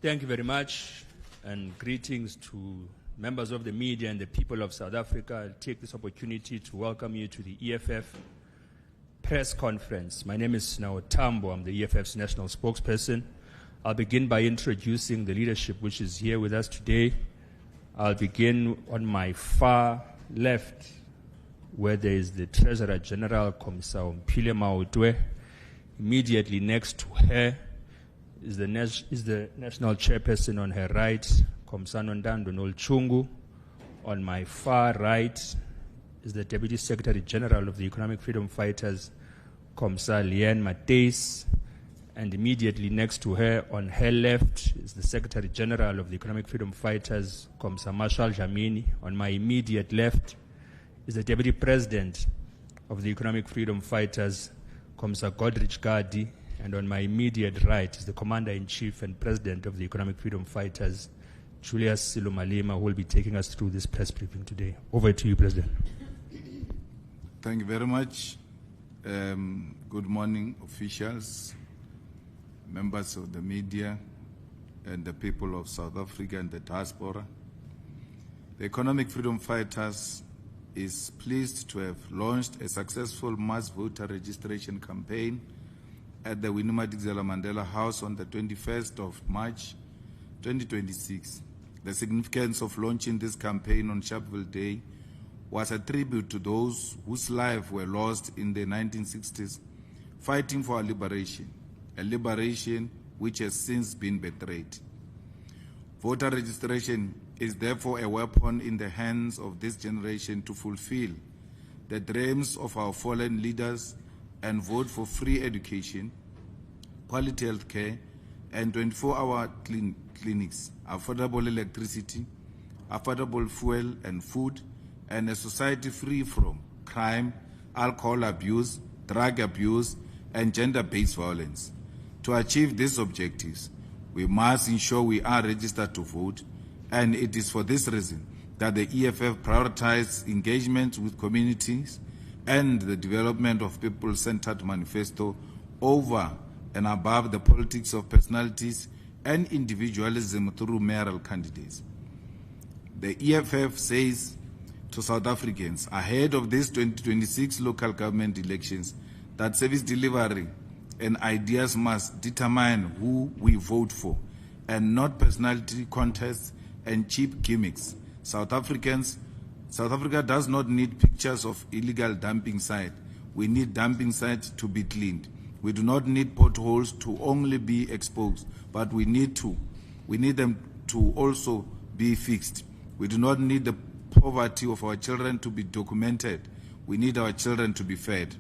Thank you very much, and greetings to members of the media and the people of South Africa. I'll take this opportunity to welcome you to the EFF press conference. My name is Nao Tambo. I'm the EFF's national spokesperson. I'll begin by introducing the leadership which is here with us today. I'll begin on my far left, where there is the Treasurer General, Commissar Mpile Mautwe. Immediately next to her is the national chairperson on her right, Commissar Nondando Nolchungu. On my far right is the Deputy Secretary General of the Economic Freedom Fighters, Commissar Leanne Mateis. And immediately next to her, on her left, is the Secretary General of the Economic Freedom Fighters, Commissar Marshall Jamini. On my immediate left is the Deputy President of the Economic Freedom Fighters, Commissar Godrich Gadi. And on my immediate right is the Commander-in-Chief and President of the Economic Freedom Fighters, Julius Malema, who will be taking us through this press briefing today. Over to you, President. Thank you very much. Good morning, officials, members of the media, and the people of South Africa and the diaspora. The Economic Freedom Fighters is pleased to have launched a successful mass voter registration campaign at the Winnie Madikizela-Mandela House on the 21st of March 2026. The significance of launching this campaign on Sharpeville Day was a tribute to those whose lives were lost in the 1960s fighting for our liberation, a liberation which has since been betrayed. Voter registration is therefore a weapon in the hands of this generation to fulfill the dreams of our fallen leaders and vote for free education, quality health care, and 24-hour clinics, affordable electricity, affordable fuel and food, and a society free from crime, alcohol abuse, drug abuse, and gender-based violence. To achieve these objectives, we must ensure we are registered to vote, and it is for this reason that the EFF prioritizes engagement with communities and the development of people-centered manifesto over and above the politics of personalities and individualism through mayoral candidates. The EFF says to South Africans ahead of these 2026 local government elections that service delivery and ideas must determine who we vote for, and not personality contests and cheap gimmicks. South Africa does not need pictures of illegal dumping site. We need dumping sites to be cleaned. We do not need potholes to only be exposed, but we need them to also be fixed. We do not need the poverty of our children to be documented. We need our children to be fed.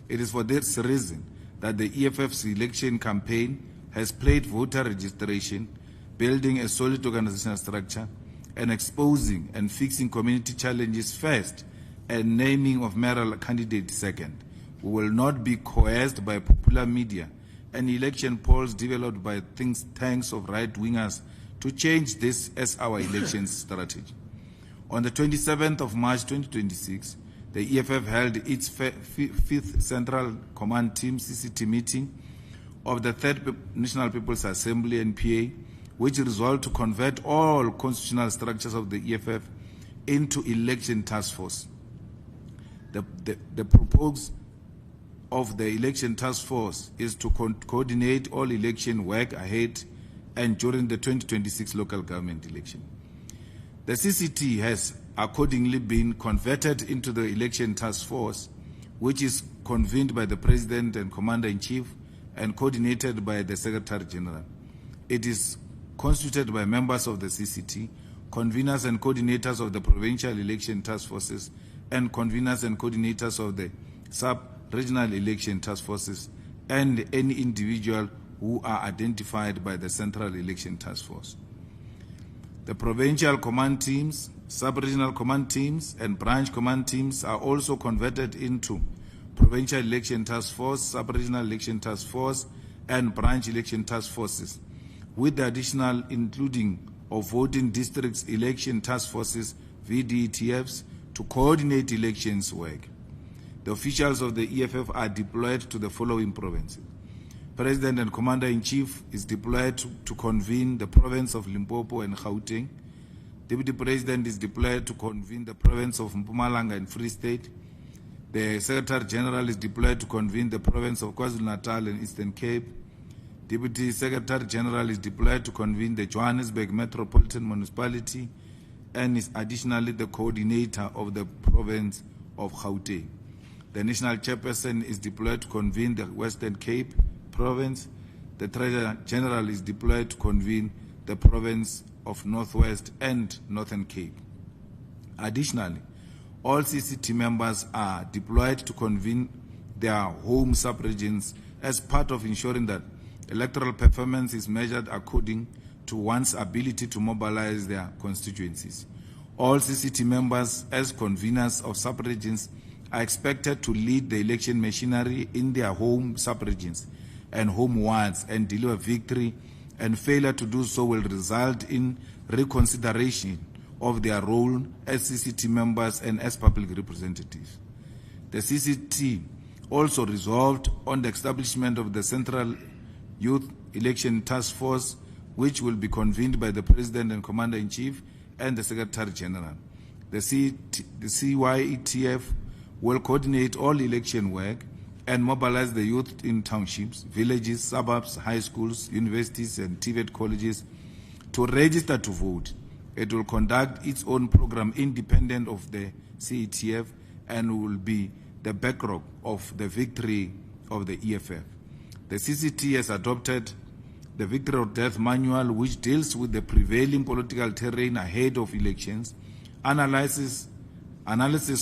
It is for this reason that the EFF's election campaign has played voter registration, building a solid organizational structure, and exposing and fixing community challenges first, and naming of mayoral candidates second. We will not be coerced by popular media and election polls developed by think tanks of right-wingers to change this as our election strategy. On the 27th of March 2026, the EFF held its fifth Central Command Team CCT meeting of the Third National People's Assembly NPA, which resolved to convert all constitutional structures of the EFF into election task force. The purpose of the election task force is to coordinate all election work ahead and during the 2026 local government election. The CCT has accordingly been converted into the election task force, which is convened by the President and Commander-in-Chief and coordinated by the Secretary General. It is constituted by members of the CCT, conveners and coordinators of the provincial election task forces, and conveners and coordinators of the sub-regional election task forces, and any individual who are identified by the Central Election Task Force. The provincial command teams, sub-regional command teams, and branch command teams are also converted into Provincial Election Task Force, Sub-Regional Election Task Force, and Branch Election Task Forces, with the additional including of voting districts election task forces, VDETFs, to coordinate elections work. The officials of the EFF are deployed to the following provinces: President and Commander-in-Chief is deployed to convene the province of Limpopo and Gauteng. Deputy President is deployed to convene the province of Mpumalanga and Free State. The Secretary General is deployed to convene the province of KwaZulu-Natal and Eastern Cape. Deputy Secretary General is deployed to convene the Johannesburg Metropolitan Municipality and is additionally the coordinator of the province of Gauteng. The National Chairperson is deployed to convene the Western Cape province. The Treasurer General is deployed to convene the province of Northwest and Northern Cape. Additionally, all CCT members are deployed to convene their home sub-regions as part of ensuring that electoral performance is measured according to one's ability to mobilize their constituencies. All CCT members, as conveners of sub-regions, are expected to lead the election machinery in their home sub-regions and home wards and deliver victory, and failure to do so will result in reconsideration of their role as CCT members and as public representatives. The CCT also resolved on the establishment of the Central Youth Election Task Force, which will be convened by the President and Commander-in-Chief and the Secretary General. The CYETF will coordinate all election work and mobilize the youth in townships, villages, suburbs, high schools, universities, and TVET colleges to register to vote. It will conduct its own program independent of the CETF and will be the backdrop of the victory of the EFF. The CCT has adopted the Victory or Death Manual, which deals with the prevailing political terrain ahead of elections, analysis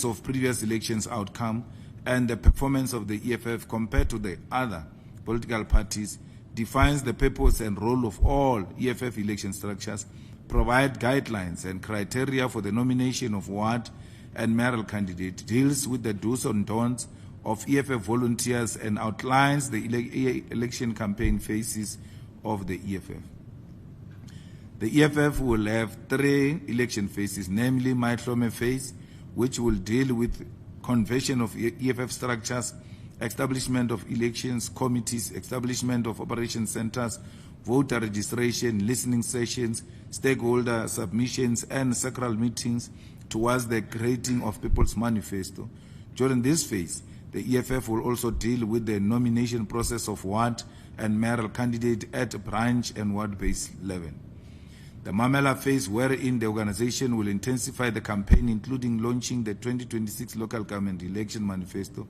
of previous elections' outcome, and the performance of the EFF compared to the other political parties, defines the purpose and role of all EFF election structures, provide guidelines and criteria for the nomination of ward and mayoral candidate, deals with the do's and don'ts of EFF volunteers, and outlines the election campaign phases of the EFF. The EFF will have 3 election phases, namely Maitlhome phase, which will deal with conversion of EFF structures, establishment of elections committees, establishment of operation centers, voter registration, listening sessions, stakeholder submissions, and sectoral meetings towards the creating of People's Manifesto. During this phase, the EFF will also deal with the nomination process of ward and mayoral candidate at branch and ward-based level. The Mamela phase, wherein the organization will intensify the campaign, including launching the 2026 local government election manifesto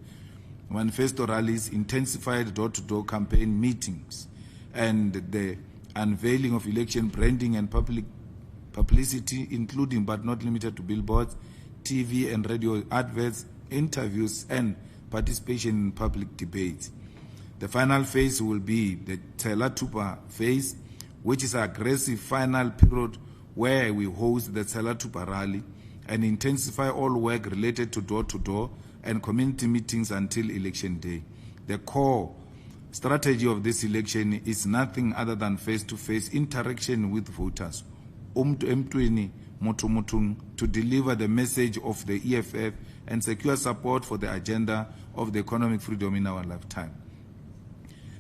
rallies, intensified door-to-door campaign meetings, and the unveiling of election branding and public publicity, including but not limited to billboards, TV and radio adverts, interviews, and participation in public debates. The final phase will be the Tela-Tupa phase, which is an aggressive final period where we host the Tela-Tupa rally and intensify all work related to door-to-door and community meetings until election day. The core strategy of this election is nothing other than face-to-face interaction with voters, to deliver the message of the EFF and secure support for the agenda of the economic freedom in our lifetime.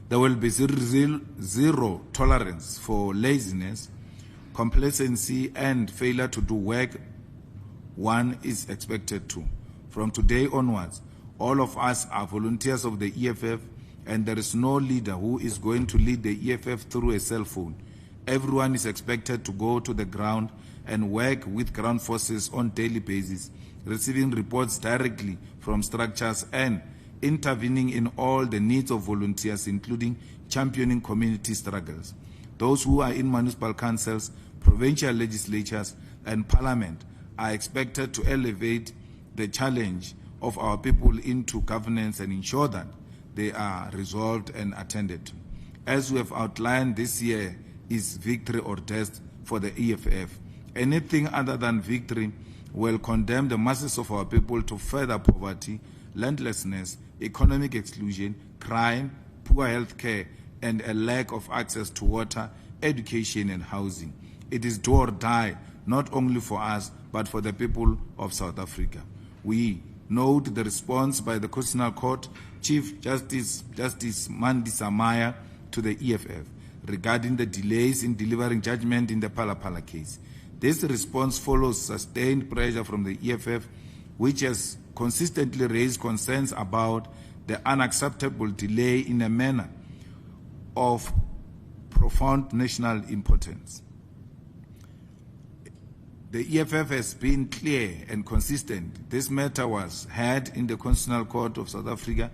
There will be zero tolerance for laziness, complacency, and failure to do work one is expected to. From today onwards, all of us are volunteers of the EFF, and there is no leader who is going to lead the EFF through a cell phone. Everyone is expected to go to the ground and work with ground forces on a daily basis, receiving reports directly from structures and intervening in all the needs of volunteers, including championing community struggles. Those who are in municipal councils, provincial legislatures, and parliament are expected to elevate the challenge of our people into governance and ensure that they are resolved and attended to. As we have outlined, this year is victory or death for the EFF. Anything other than victory will condemn the masses of our people to further poverty, landlessness, economic exclusion, crime, poor health care, and a lack of access to water, education, and housing. It is do or die, not only for us, but for the people of South Africa. We note the response by the Constitutional Court, Chief Justice Mandisa Maya, to the EFF regarding the delays in delivering judgment in the Phala case. This response follows sustained pressure from the EFF, which has consistently raised concerns about the unacceptable delay in a manner of profound national importance. The EFF has been clear and consistent. This matter was heard in the Constitutional Court of South Africa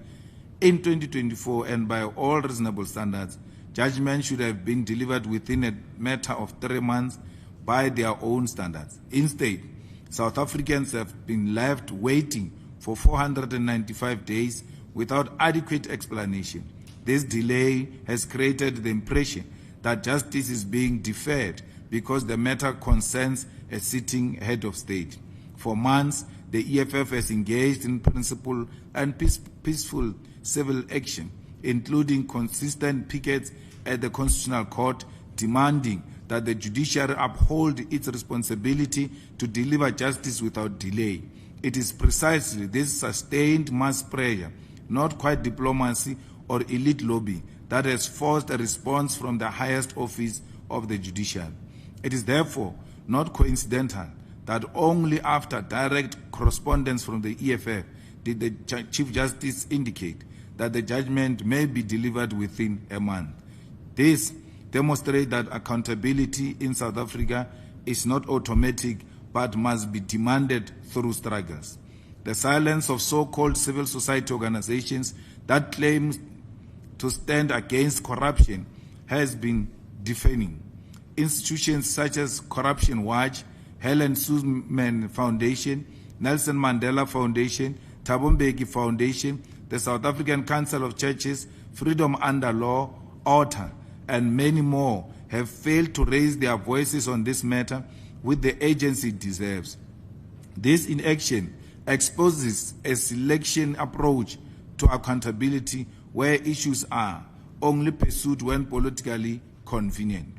in 2024, and by all reasonable standards, judgment should have been delivered within a matter of 3 months by their own standards. Instead, South Africans have been left waiting for 495 days without adequate explanation. This delay has created the impression that justice is being deferred because the matter concerns a sitting head of state. For months, the EFF has engaged in principled and peaceful civil action, including consistent pickets at the Constitutional Court, demanding that the judiciary uphold its responsibility to deliver justice without delay. It is precisely this sustained mass pressure, not quite diplomacy or elite lobby, that has forced a response from the highest office of the judiciary. It is therefore not coincidental that only after direct correspondence from the EFF did the Chief Justice indicate that the judgment may be delivered within a month. This demonstrates that accountability in South Africa is not automatic but must be demanded through struggles. The silence of so-called civil society organizations that claim to stand against corruption has been deafening. Institutions such as Corruption Watch, Helen Suzman Foundation, Nelson Mandela Foundation, Thabo Mbeki Foundation, the South African Council of Churches, Freedom Under Law, OTA, and many more have failed to raise their voices on this matter, which the agency deserves. This inaction exposes a selection approach to accountability where issues are only pursued when politically convenient.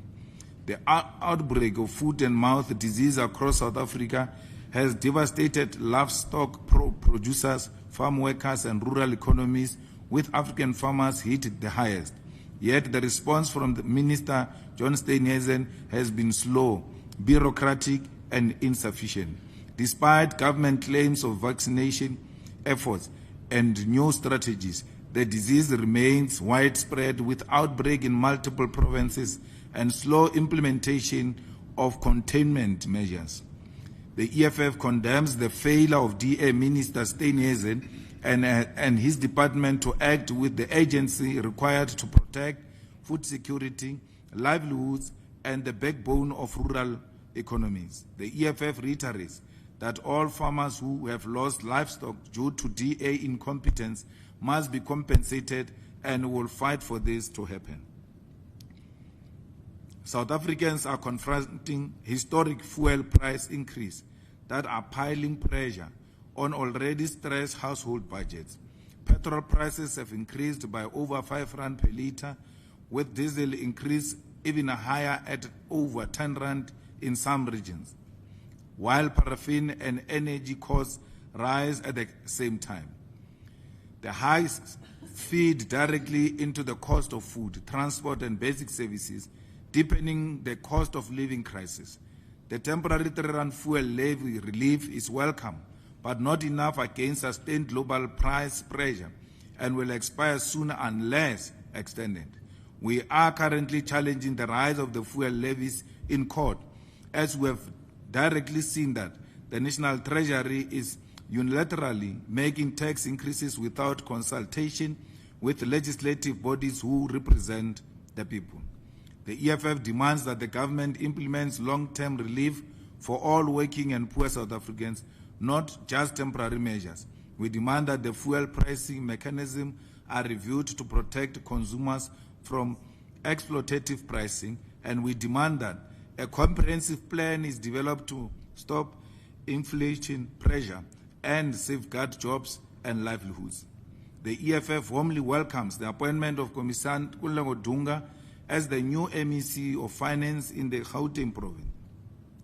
The outbreak of foot and mouth disease across South Africa has devastated livestock producers, farm workers, and rural economies, with African farmers hit the highest. Yet the response from the Minister John Steenhuisen has been slow, bureaucratic, and insufficient. Despite government claims of vaccination efforts and new strategies, the disease remains widespread, with outbreak in multiple provinces and slow implementation of containment measures. The EFF condemns the failure of DA Minister Steenhuisen and his department to act with the agency required to protect food security, livelihoods, and the backbone of rural economies. The EFF reiterates that all farmers who have lost livestock due to DA incompetence must be compensated, and will fight for this to happen. South Africans are confronting historic fuel price increase that are piling pressure on already stressed household budgets. Petrol prices have increased by over 5 rand per litre, with diesel increase even higher at over 10 rand in some regions, while paraffin and energy costs rise at the same time. The highs feed directly into the cost of food, transport, and basic services, deepening the cost of living crisis. The temporary 3 rand fuel levy relief is welcome, but not enough against sustained global price pressure, and will expire soon unless extended. We are currently challenging the rise of the fuel levies in court, as we have directly seen that the National Treasury is unilaterally making tax increases without consultation with legislative bodies who represent the people. The EFF demands that the government implements long-term relief for all working and poor South Africans, not just temporary measures. We demand that the fuel pricing mechanism are reviewed to protect consumers from exploitative pricing, and we demand that a comprehensive plan is developed to stop inflation pressure and safeguard jobs and livelihoods. The EFF warmly welcomes the appointment of Commissioner Dunga as the new MEC of Finance in the Gauteng province.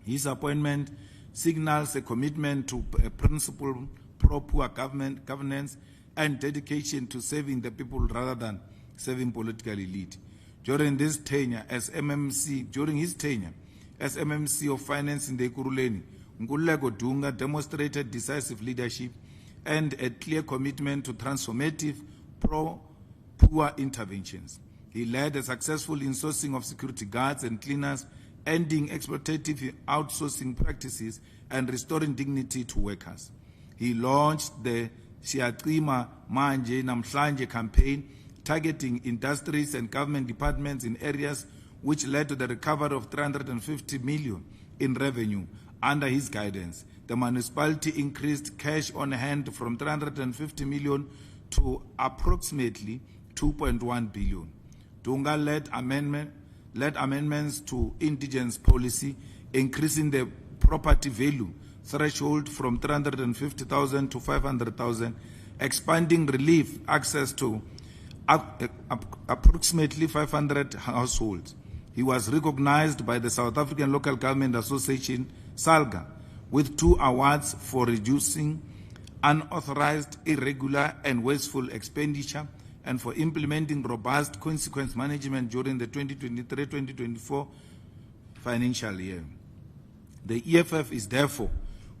His appointment signals a commitment to a principled, pro-poor governance and dedication to serving the people rather than serving political elite. During his tenure as MMC of Finance in the Ekurhuleni, Nkululeko Dunga demonstrated decisive leadership and a clear commitment to transformative pro-poor interventions. He led a successful insourcing of security guards and cleaners, ending exploitative outsourcing practices and restoring dignity to workers. He launched the Siyacima Manje Namhlanje campaign, targeting industries and government departments in areas which led to the recovery of 350 million in revenue. Under his guidance, the municipality increased cash on hand from 350 million to approximately 2.1 billion. Dunga led amendments to indigence policy, increasing the property value threshold from 350,000 to 500,000, expanding relief access to approximately 500 households. He was recognized by the South African Local Government Association, SALGA, with 2 awards for reducing unauthorized, irregular and wasteful expenditure and for implementing robust consequence management during the 2023-2024 financial year. The EFF is therefore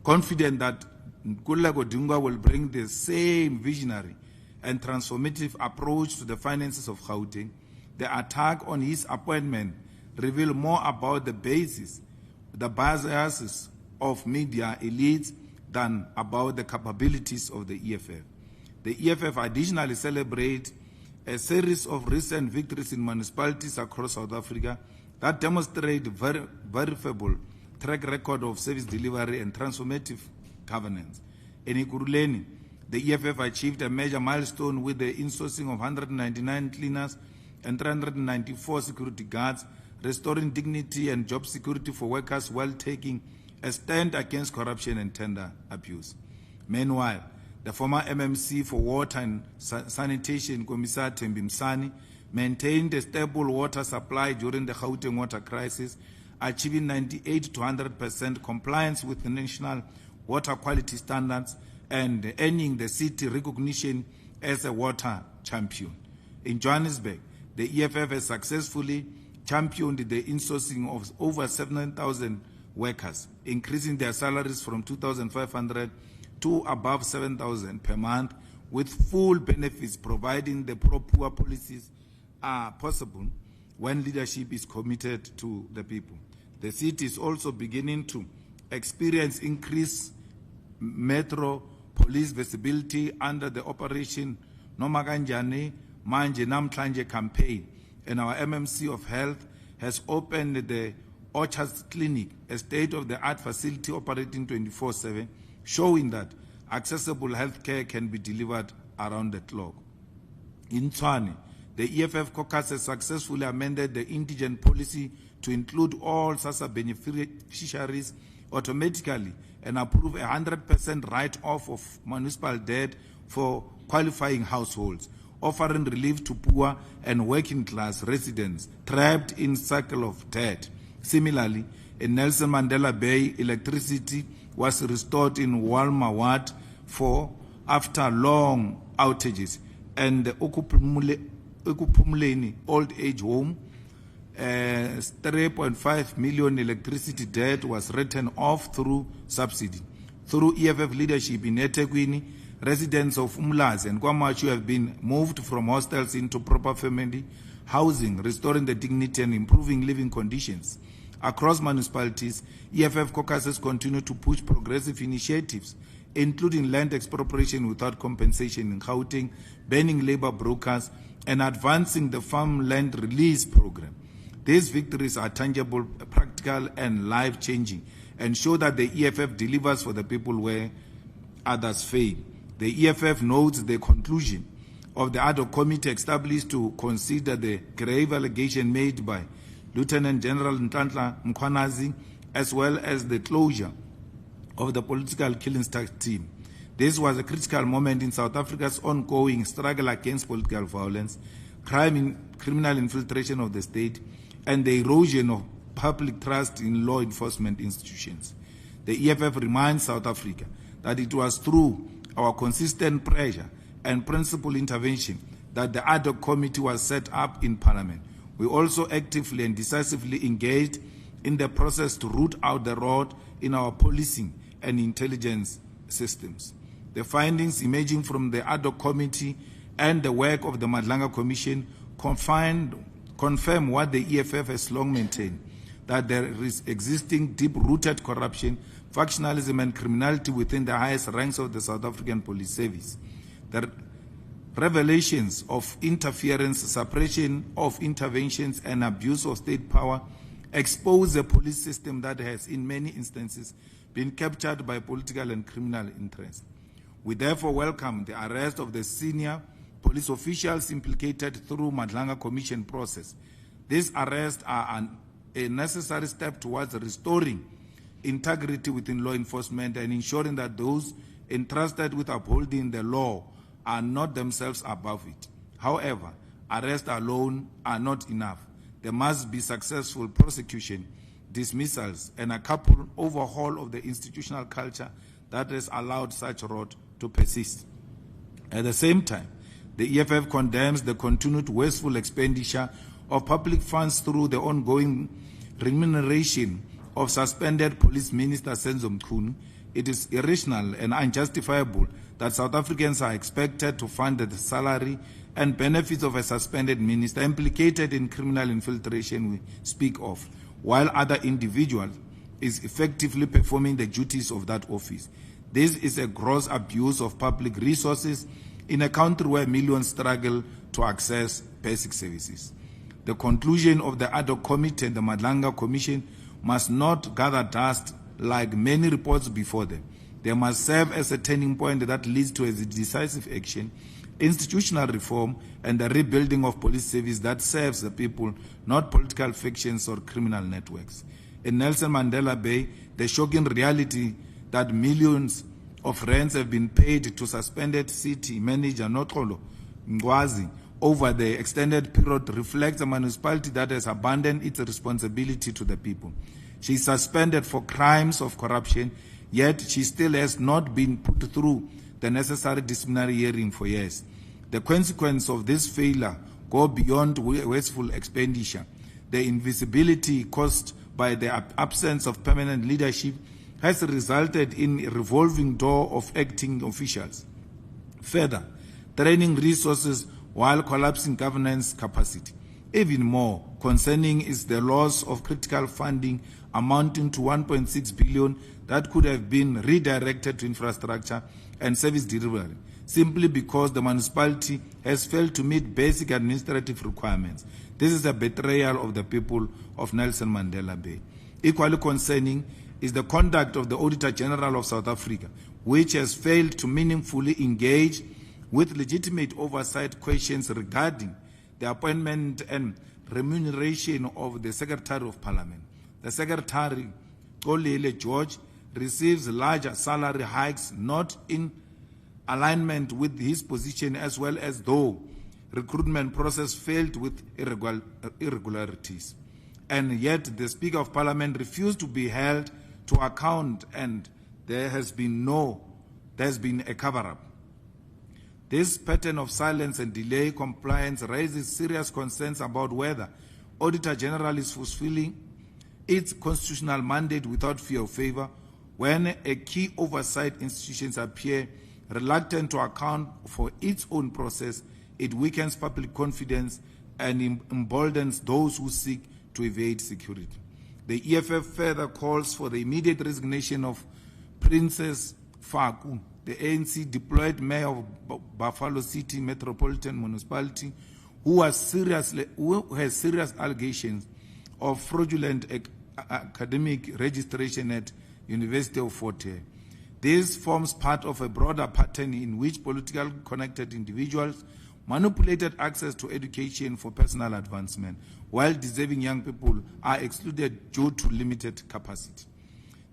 confident that Nkululeko Dunga will bring the same visionary and transformative approach to the finances of Gauteng. The attack on his appointment reveals more about the biases of media elites than about the capabilities of the EFF. The EFF additionally celebrates a series of recent victories in municipalities across South Africa that demonstrate verifiable track record of service delivery and transformative governance. In Ekurhuleni, the EFF achieved a major milestone with the insourcing of 199 cleaners and 394 security guards, restoring dignity and job security for workers while taking a stand against corruption and tender abuse. Meanwhile, the former MMC for Water and Sanitation, Commissar Thembi Msani, maintained a stable water supply during the Gauteng water crisis, achieving 98 to 100% compliance with the national water quality standards and earning the city recognition as a water champion. In Johannesburg, the EFF has successfully championed the insourcing of over 7,000 workers, increasing their salaries from 2,500 to above 7,000 per month, with full benefits, providing the pro-poor policies are possible when leadership is committed to the people. The city is also beginning to experience increased metro police visibility under the Operation Nomakanjani Manje Namhlanje campaign, and our MMC of Health has opened the Orchards Clinic, a state-of-the-art facility operating 24/7, showing that accessible health care can be delivered around the clock. In Tshwane, the EFF caucus has successfully amended the indigent policy to include all SASSA beneficiaries automatically and approve 100% write-off of municipal debt for qualifying households, offering relief to poor and working-class residents trapped in cycle of debt. Similarly, in Nelson Mandela Bay, electricity was restored in Walma Ward after long outages, and the Ukupumuleni Old Age Home, 3.5 million electricity debt was written off through subsidy. Through EFF leadership in eThekwini, residents of Umlazi and Kwamachu have been moved from hostels into proper family housing, restoring the dignity and improving living conditions. Across municipalities, EFF caucuses continue to push progressive initiatives, including land expropriation without compensation in Gauteng, banning labor brokers, and advancing the farmland release program. These victories are tangible, practical, and life-changing, and show that the EFF delivers for the people where others fail. The EFF notes the conclusion of the ad hoc committee established to consider the grave allegation made by Lieutenant General Ntantla Mkhwanazi, as well as the closure of the political killing team. This was a critical moment in South Africa's ongoing struggle against political violence, criminal infiltration of the state, and the erosion of public trust in law enforcement institutions. The EFF reminds South Africa that it was through our consistent pressure and principled intervention that the ad hoc committee was set up in Parliament. We also actively and decisively engaged in the process to root out the rot in our policing and intelligence systems. The findings emerging from the ad hoc committee and the work of the Madlanga Commission confirm what the EFF has long maintained, that there is existing deep-rooted corruption, factionalism and criminality within the highest ranks of the South African Police Service. The revelations of interference, suppression of interventions and abuse of state power expose a police system that has in many instances been captured by political and criminal interests. We therefore welcome the arrest of the senior police officials implicated through Madlanga Commission process. These arrests are a necessary step towards restoring integrity within law enforcement and ensuring that those entrusted with upholding the law are not themselves above it. However, arrests alone are not enough. There must be successful prosecution, dismissals, and a coupled overhaul of the institutional culture that has allowed such rot to persist. At the same time, the EFF condemns the continued wasteful expenditure of public funds through the ongoing remuneration of suspended Police Minister Senzo Mchunu. It is irrational and unjustifiable that South Africans are expected to fund the salary and benefits of a suspended minister implicated in criminal infiltration we speak of, while other individuals is effectively performing the duties of that office. This is a gross abuse of public resources in a country where millions struggle to access basic services. The conclusion of the ad hoc committee and the Madlanga Commission must not gather dust like many reports before them. They must serve as a turning point that leads to a decisive action, institutional reform, and the rebuilding of police service that serves the people, not political factions or criminal networks. In Nelson Mandela Bay, the shocking reality that millions of rands have been paid to suspended city manager Notolo Ngwazi over the extended period reflects a municipality that has abandoned its responsibility to the people. She is suspended for crimes of corruption, yet she still has not been put through the necessary disciplinary hearing for years. The consequence of this failure go beyond wasteful expenditure. The invisibility caused by the absence of permanent leadership has resulted in a revolving door of acting officials. Further, draining resources while collapsing governance capacity. Even more concerning is the loss of critical funding amounting to 1.6 billion that could have been redirected to infrastructure and service delivery, simply because the municipality has failed to meet basic administrative requirements. This is a betrayal of the people of Nelson Mandela Bay. Equally concerning is the conduct of the Auditor General of South Africa, which has failed to meaningfully engage with legitimate oversight questions regarding the appointment and remuneration of the Secretary of Parliament. The Secretary, Kolele George, receives larger salary hikes not in alignment with his position, as well as though recruitment process failed with irregularities. And yet the Speaker of Parliament refused to be held to account, and there has been a cover-up. This pattern of silence and delay compliance raises serious concerns about whether Auditor General is fulfilling its constitutional mandate without fear of favor. When a key oversight institutions appear reluctant to account for its own process, it weakens public confidence and emboldens those who seek to evade security. The EFF further calls for the immediate resignation of Princess Faku, the ANC deployed mayor of Buffalo City Metropolitan Municipality, who has serious allegations of fraudulent academic registration at University of Fort Hare. This forms part of a broader pattern in which politically connected individuals manipulated access to education for personal advancement, while deserving young people are excluded due to limited capacity.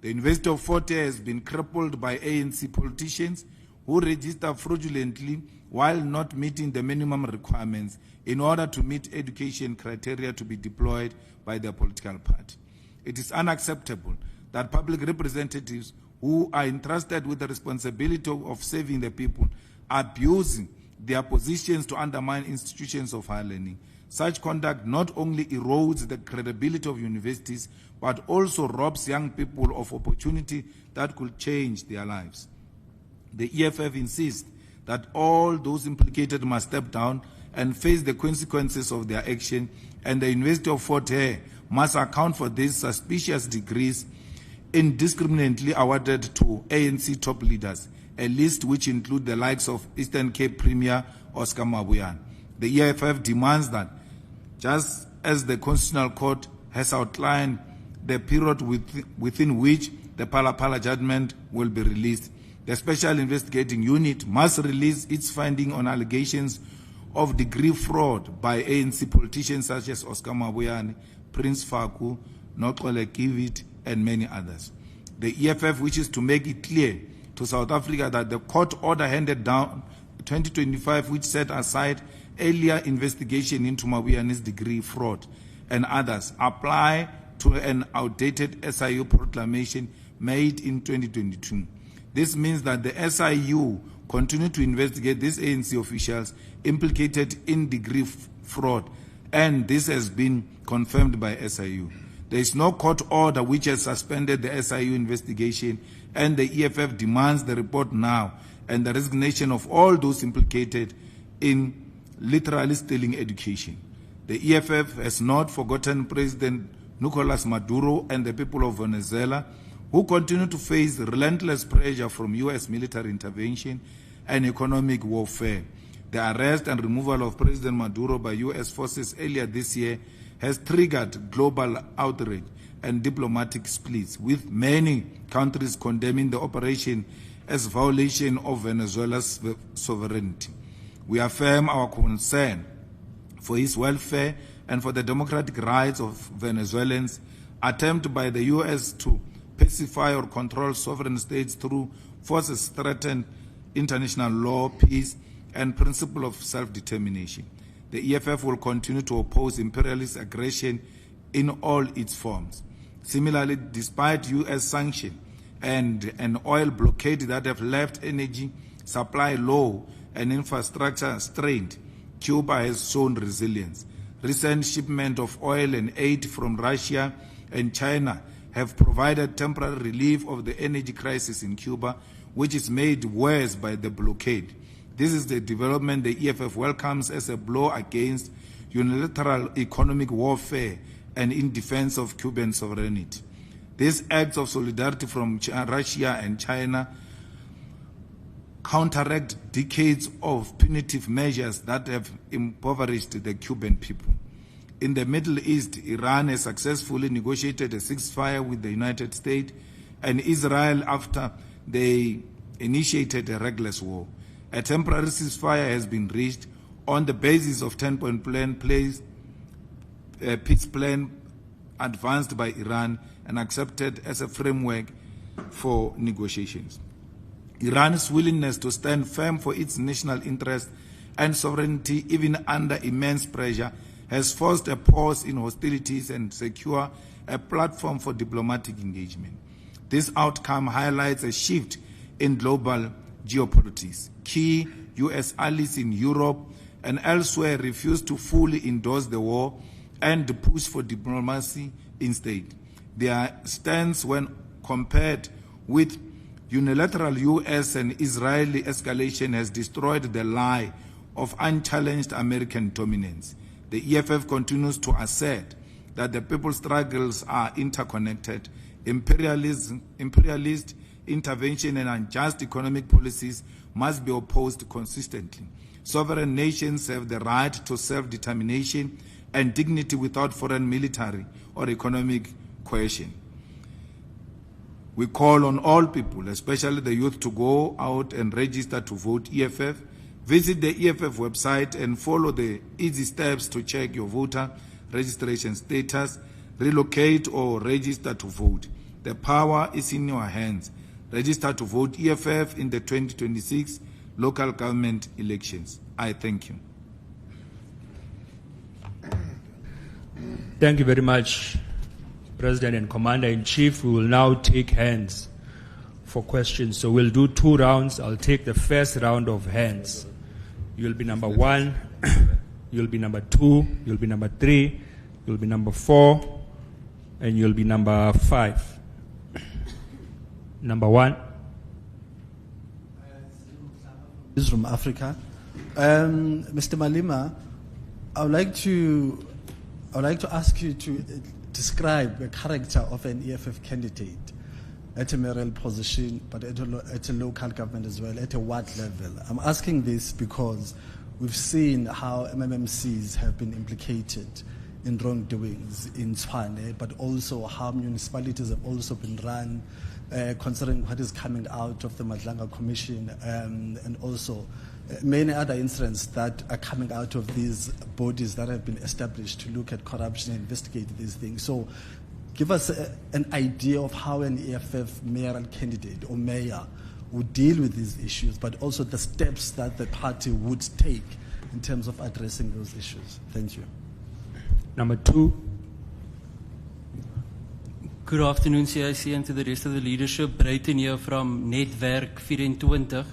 The University of Fort Hare has been crippled by ANC politicians who register fraudulently while not meeting the minimum requirements in order to meet education criteria to be deployed by their political party. It is unacceptable that public representatives who are entrusted with the responsibility of serving the people are abusing their positions to undermine institutions of higher learning. Such conduct not only erodes the credibility of universities, but also robs young people of opportunity that could change their lives. The EFF insists that all those implicated must step down and face the consequences of their action, and the University of Fort Hare must account for these suspicious degrees indiscriminately awarded to ANC top leaders, a list which includes the likes of Eastern Cape Premier Oscar Mabuyane. The EFF demands that, just as the Constitutional Court has outlined the period within which the Phala judgment will be released, the Special Investigating Unit must release its finding on allegations of degree fraud by ANC politicians such as Oscar Mabuyane, Prince Faku, Noxole Kivit, and many others. The EFF wishes to make it clear to South Africa that the court order handed down 2025, which set aside earlier investigation into Mabuyane's degree fraud and others, apply to an outdated SIU proclamation made in 2022. This means that the SIU continue to investigate these ANC officials implicated in degree fraud, and this has been confirmed by SIU. There is no court order which has suspended the SIU investigation, and the EFF demands the report now and the resignation of all those implicated in literally stealing education. The EFF has not forgotten President Nicolas Maduro and the people of Venezuela, who continue to face relentless pressure from U.S. military intervention and economic warfare. The arrest and removal of President Maduro by U.S. forces earlier this year has triggered global outrage and diplomatic splits, with many countries condemning the operation as violation of Venezuela's sovereignty. We affirm our concern for his welfare and for the democratic rights of Venezuelans. Attempt by the U.S. to pacify or control sovereign states through forces threaten international law, peace, and principle of self-determination. The EFF will continue to oppose imperialist aggression in all its forms. Similarly, despite U.S. sanctions and an oil blockade that have left energy supply low and infrastructure strained, Cuba has shown resilience. Recent shipment of oil and aid from Russia and China have provided temporary relief of the energy crisis in Cuba, which is made worse by the blockade. This is the development the EFF welcomes as a blow against unilateral economic warfare and in defense of Cuban sovereignty. These acts of solidarity from Russia and China counteract decades of punitive measures that have impoverished the Cuban people. In the Middle East, Iran has successfully negotiated a ceasefire with the United States and Israel after they initiated a reckless war. A temporary ceasefire has been reached on the basis of 10-point plan peace plan advanced by Iran and accepted as a framework for negotiations. Iran's willingness to stand firm for its national interest and sovereignty, even under immense pressure, has forced a pause in hostilities and secure a platform for diplomatic engagement. This outcome highlights a shift in global geopolitics. Key U.S. allies in Europe and elsewhere refuse to fully endorse the war and push for diplomacy instead. Their stance, when compared with unilateral U.S. and Israeli escalation, has destroyed the lie of unchallenged American dominance. The EFF continues to assert that the people's struggles are interconnected. Imperialist intervention and unjust economic policies must be opposed consistently. Sovereign nations have the right to self-determination and dignity without foreign military or economic coercion. We call on all people, especially the youth, to go out and register to vote EFF. Visit the EFF website and follow the easy steps to check your voter registration status, relocate or register to vote. The power is in your hands. Register to vote EFF in the 2026 local government elections. I thank you. Thank you very much, President and Commander-in-Chief. We will now take hands for questions. So we'll do 2 rounds. I'll take the first round of hands. You'll be number 1, you'll be number 2, you'll be number 3, you'll be number 4, and you'll be number 5. Number 1. This is from Africa. Mr. Malema, I would like to ask you to describe the character of an EFF candidate at a mayoral position, but at a local government as well, at a ward level. I'm asking this because we've seen how MMMCs have been implicated in wrongdoings in Tshwane, but also how municipalities have also been run, considering what is coming out of the Madlanga Commission, and also many other incidents that are coming out of these bodies that have been established to look at corruption and investigate these things. So give us an idea of how an EFF mayoral candidate or mayor would deal with these issues, but also the steps that the party would take in terms of addressing those issues. Thank you. Number 2. Good afternoon, CIC, and to the rest of the leadership. Brayton here from Netwerk 24.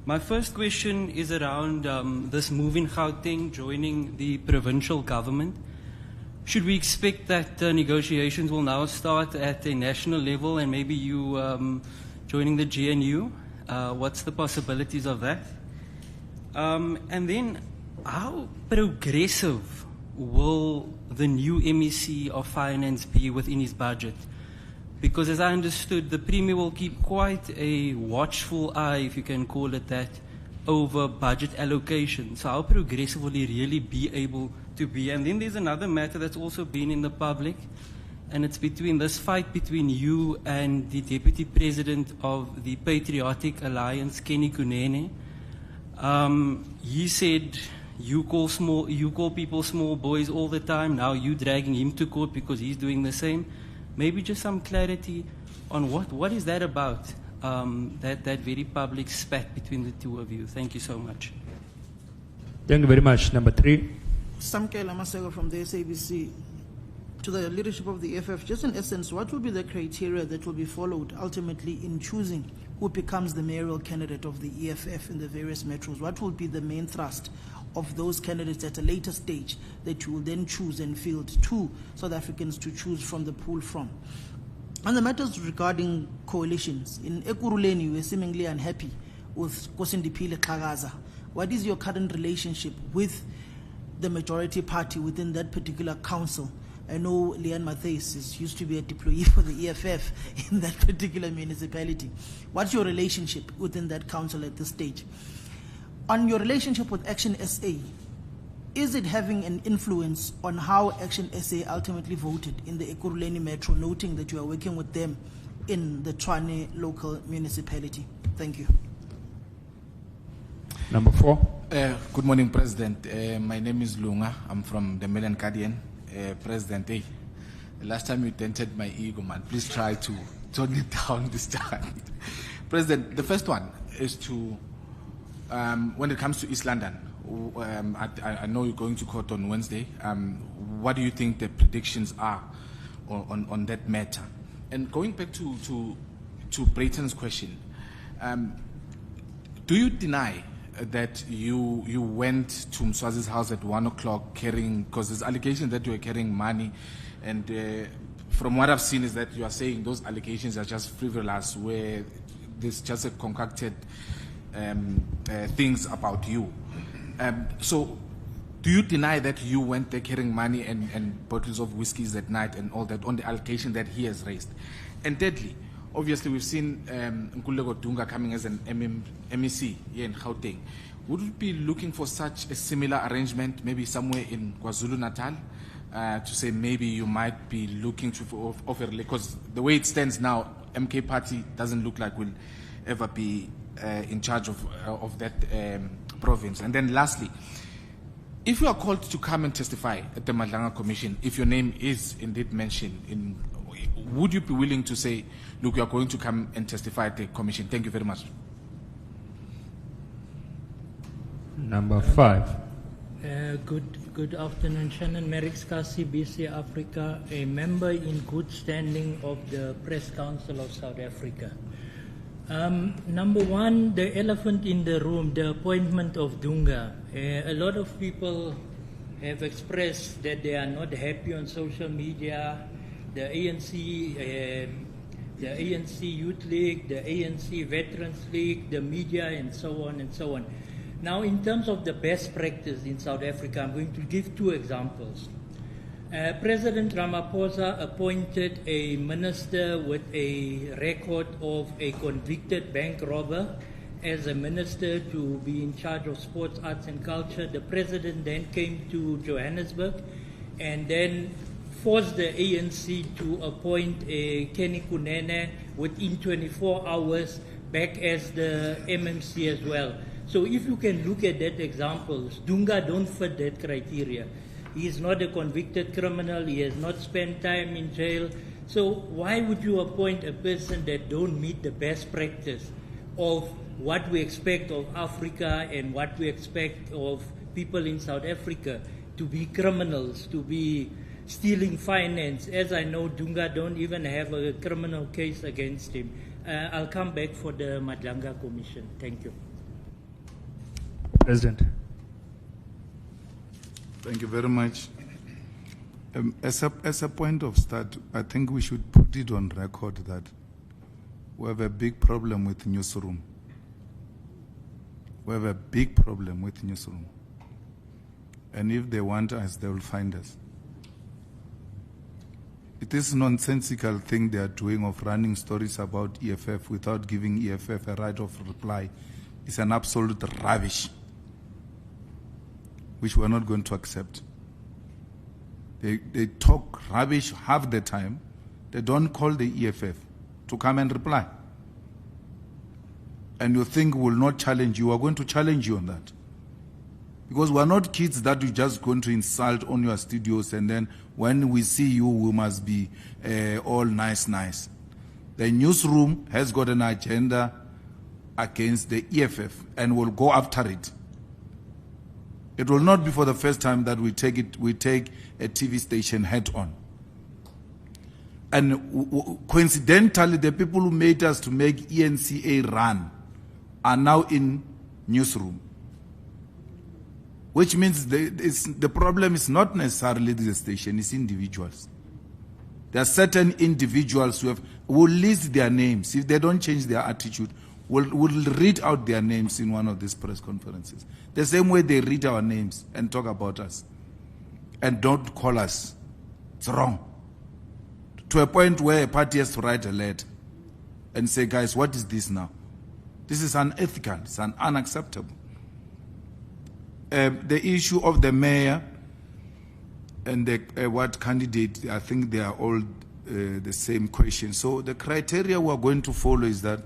My first question is around this move in Gauteng joining the provincial government. Should we expect that negotiations will now start at a national level and maybe you joining the GNU? What's the possibilities of that? And then how progressive will the new MEC of Finance be within his budget? Because as I understood, the Premier will keep quite a watchful eye, if you can call it that, over budget allocation. So how progressive will he really be able to be? And then there's another matter that's also been in the public, and it's between this fight between you and the Deputy President of the Patriotic Alliance, Kenny Kunene. He said you call people small boys all the time. Now you dragging him to court because he's doing the same. Maybe just some clarity on what is that about, that very public spat between the two of you. Thank you so much. Thank you very much. Number 3. Samke Lamasego from the SABC. To the leadership of the EFF, just in essence, what will be the criteria that will be followed ultimately in choosing who becomes the mayoral candidate of the EFF in the various metros? What will be the main thrust of those candidates at a later stage that you will then choose and field 2 South Africans to choose from the pool from? On the matters regarding coalitions, in Ekurhuleni, we're seemingly unhappy with Kosindipile Kagaza. What is your current relationship with the majority party within that particular council? I know Leanne Matthys used to be a deployee for the EFF in that particular municipality. What's your relationship within that council at this stage? On your relationship with Action SA, is it having an influence on how Action SA ultimately voted in the Ekurhuleni Metro, noting that you are working with them in the Tshwane local municipality? Thank you. Number 4. Good morning, President. My name is Lunga. I'm from the Mail and Guardian. President, last time you dented my ego, man. Please try to tone it down this time. President, the first one is to, when it comes to East London, I know you're going to court on Wednesday. What do you think the predictions are on that matter? And going back to Brayton's question, do you deny that you went to Mswazi's house at 1 o'clock carrying, because there's allegations that you were carrying money, and from what I've seen is that you are saying those allegations are just frivolous, where there's just a concocted things about you. So do you deny that you went there carrying money and bottles of whiskeys at night and all that on the allegation that he has raised? And thirdly, obviously, we've seen Nkululeko Dunga coming as an MEC here in Gauteng. Would we be looking for such a similar arrangement, maybe somewhere in KwaZulu-Natal, to say maybe you might be looking to offer, because the way it stands now, MK Party doesn't look like will ever be in charge of that province. And then lastly, if you are called to come and testify at the Madlanga Commission, if your name is indeed mentioned, would you be willing to say, look, you are going to come and testify at the commission? Thank you very much. Number 5. Good afternoon, Shannon Merrick, CBC Africa, a member in good standing of the Press Council of South Africa. Number one, the elephant in the room, the appointment of Dunga. A lot of people have expressed that they are not happy on social media. The ANC Youth League, the ANC Veterans League, the media, and so on and so on. Now, in terms of the best practice in South Africa, I'm going to give two examples. President Ramaphosa appointed a minister with a record of a convicted bank robber as a minister to be in charge of sports, arts and culture. The president then came to Johannesburg and then forced the ANC to appoint a Kenny Kunene within 24 hours back as the MMC as well. So if you can look at that examples, Dunga don't fit that criteria. He is not a convicted criminal. He has not spent time in jail. So why would you appoint a person that don't meet the best practice of what we expect of Africa and what we expect of people in South Africa to be criminals, to be stealing finance? As I know, Dunga don't even have a criminal case against him. I'll come back for the Madlanga Commission. Thank you. President. Thank you very much. As a point of start, I think we should put it on record that we have a big problem with newsroom. We have a big problem with newsroom. And if they want us, they will find us. It is a nonsensical thing they are doing of running stories about EFF without giving EFF a right of reply. It's an absolute rubbish, which we are not going to accept. They talk rubbish half the time. They don't call the EFF to come and reply. And you think we will not challenge you. We are going to challenge you on that. Because we are not kids that you're just going to insult on your studios and then when we see you, we must be all nice. The newsroom has got an agenda against the EFF and will go after it. It will not be for the first time that we take a TV station head on. And coincidentally, the people who made us to make ENCA run are now in newsroom. Which means the problem is not necessarily the station, it's individuals. There are certain individuals who will list their names. If they don't change their attitude, we'll read out their names in one of these press conferences. The same way they read our names and talk about us. And don't call us. It's wrong. To a point where a party has to write a letter and say, guys, what is this now? This is unethical. It's unacceptable. The issue of the mayor and the what candidate, I think they are all the same question. So the criteria we are going to follow is that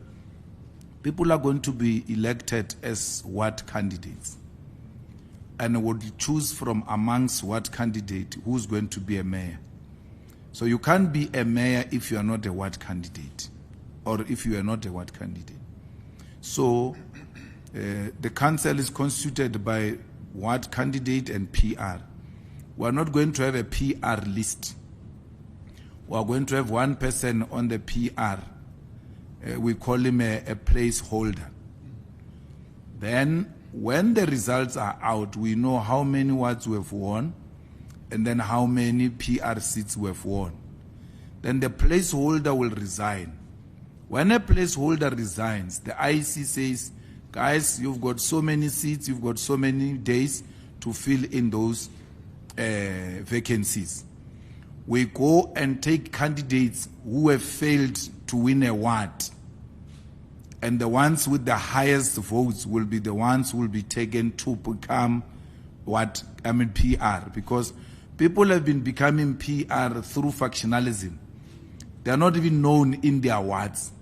people are going to be elected as what candidates, and would choose from amongst what candidate who's going to be a mayor. So you can't be a mayor if you are not a what candidate, or if you are not a what candidate. So the council is constituted by what candidate and PR. We are not going to have a PR list. We are going to have one person on the PR. We call him a placeholder. Then when the results are out, we know how many wards we have won and then how many PR seats we have won. Then the placeholder will resign. When a placeholder resigns, the IC says, guys, you've got so many seats, you've got so many days to fill in those vacancies. We go and take candidates who have failed to win a ward. And the ones with the highest votes will be the ones who will be taken to become PR. Because people have been becoming PR through factionalism. They are not even known in their wards.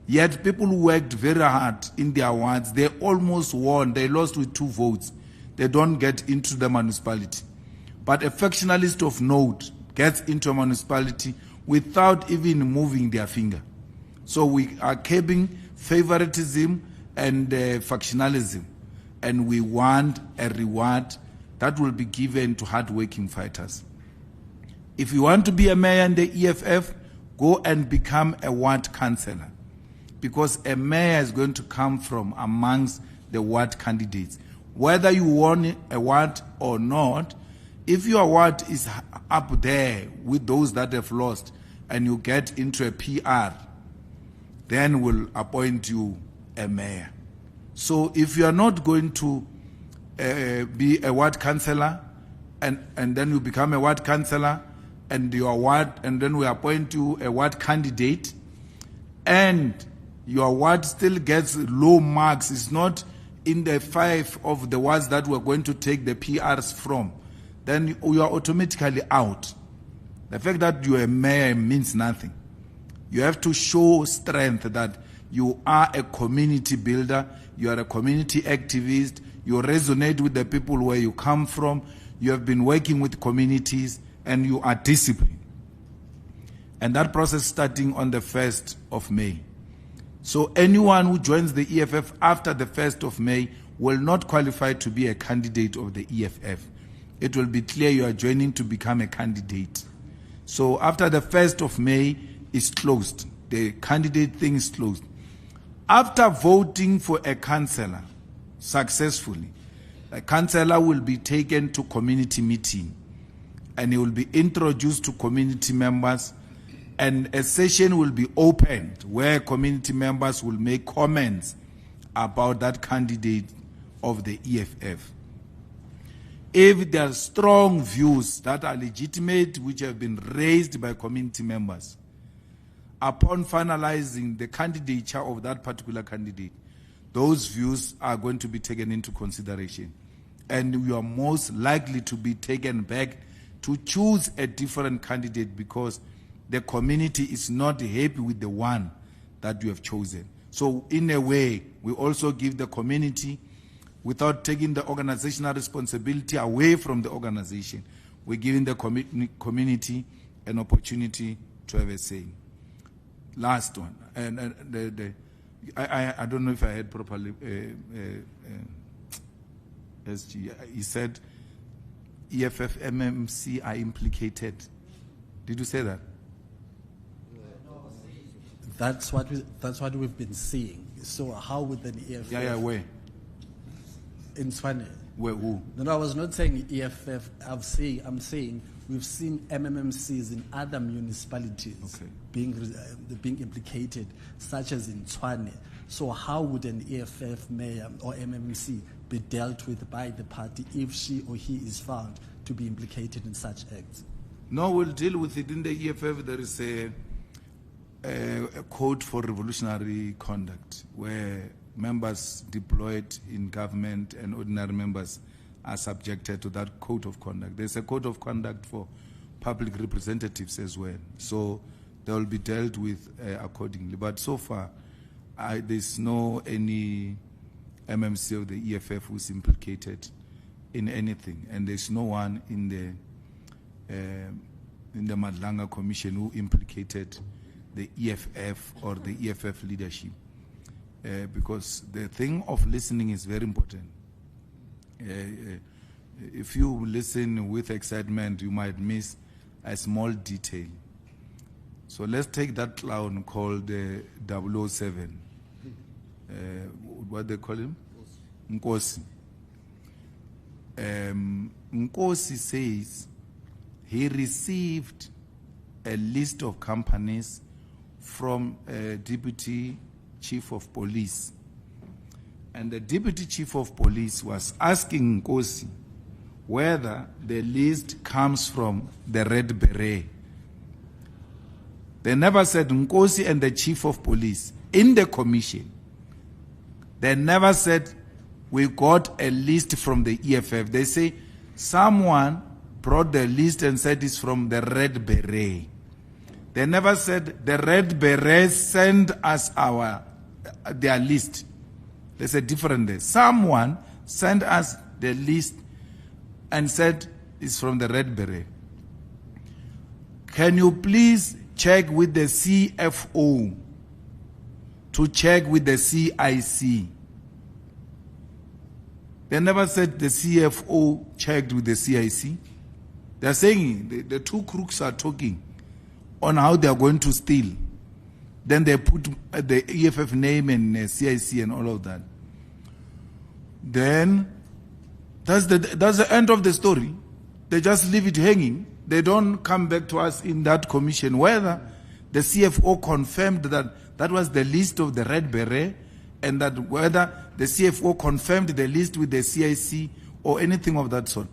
Yet people who worked very hard in their wards, they almost won. They lost with 2 votes. They don't get into the municipality. But a factionalist of note gets into a municipality without even moving their finger. So we are curbing favoritism and factionalism. And we want a reward that will be given to hard-working fighters. If you want to be a mayor in the EFF, go and become a ward councillor. because a mayor is going to come from amongst the ward candidates. Whether you won a ward or not, if your ward is up there with those that have lost and you get into a PR, then we'll appoint you a mayor. So if you are not going to be a ward councillor and then you become a ward councillor and your ward, and then we appoint you a ward candidate, and your ward still gets low marks, it's not in the 5 of the wards that we're going to take the PRs from, then you are automatically out. The fact that you're a mayor means nothing. You have to show strength that you are a community builder, you are a community activist, you resonate with the people where you come from, you have been working with communities, and you are disciplined. And that process starting on the 1st of May. So anyone who joins the EFF after the 1st of May will not qualify to be a candidate of the EFF. It will be clear you are joining to become a candidate. So after the 1st of May is closed, the candidate thing is closed. After voting for a councillor successfully, a councillor will be taken to community meeting and he will be introduced to community members, and a session will be opened where community members will make comments about that candidate of the EFF. If there are strong views that are legitimate, which have been raised by community members, upon finalizing the candidature of that particular candidate, those views are going to be taken into consideration. And you are most likely to be taken back to choose a different candidate because the community is not happy with the one that you have chosen. So in a way, we also give the community, without taking the organizational responsibility away from the organization, we're giving the community an opportunity to have a say. Last one, and I don't know if I heard properly. SG, he said EFF, MMC are implicated. Did you say that? That's what we've been seeing. So how would the EFF? Yeah, where? In Tshwane. Where? Who? No, I was not saying EFF. I'm saying we've seen MMMCs in other municipalities being implicated, such as in Tshwane. So how would an EFF mayor or MMC be dealt with by the party if she or he is found to be implicated in such acts? No, we'll deal with it. In the EFF, there is a code for revolutionary conduct where members deployed in government and ordinary members are subjected to that code of conduct. There's a code of conduct for public representatives as well. So they will be dealt with accordingly. But so far, there's no any MMC of the EFF who's implicated in anything, and there's no one in the Madlanga Commission who implicated the EFF or the EFF leadership, because the thing of listening is very important. If you listen with excitement, you might miss a small detail. So let's take that clown called 007. What they call him? Nkosi. Nkosi says he received a list of companies from a deputy chief of police. And the deputy chief of police was asking Nkosi whether the list comes from the Red Beret. They never said Nkosi and the chief of police in the commission. They never said we got a list from the EFF. They say someone brought the list and said it's from the Red Beret. They never said the Red Berets sent us their list. They said different day. Someone sent us the list and said it's from the Red Beret. Can you please check with the CFO to check with the CIC? They never said the CFO checked with the CIC. They're saying the two crooks are talking on how they are going to steal. Then they put the EFF name and CIC and all of that. Then that's the end of the story. They just leave it hanging. They don't come back to us in that commission whether the CFO confirmed that that was the list of the Red Beret, and that whether the CFO confirmed the list with the CIC or anything of that sort.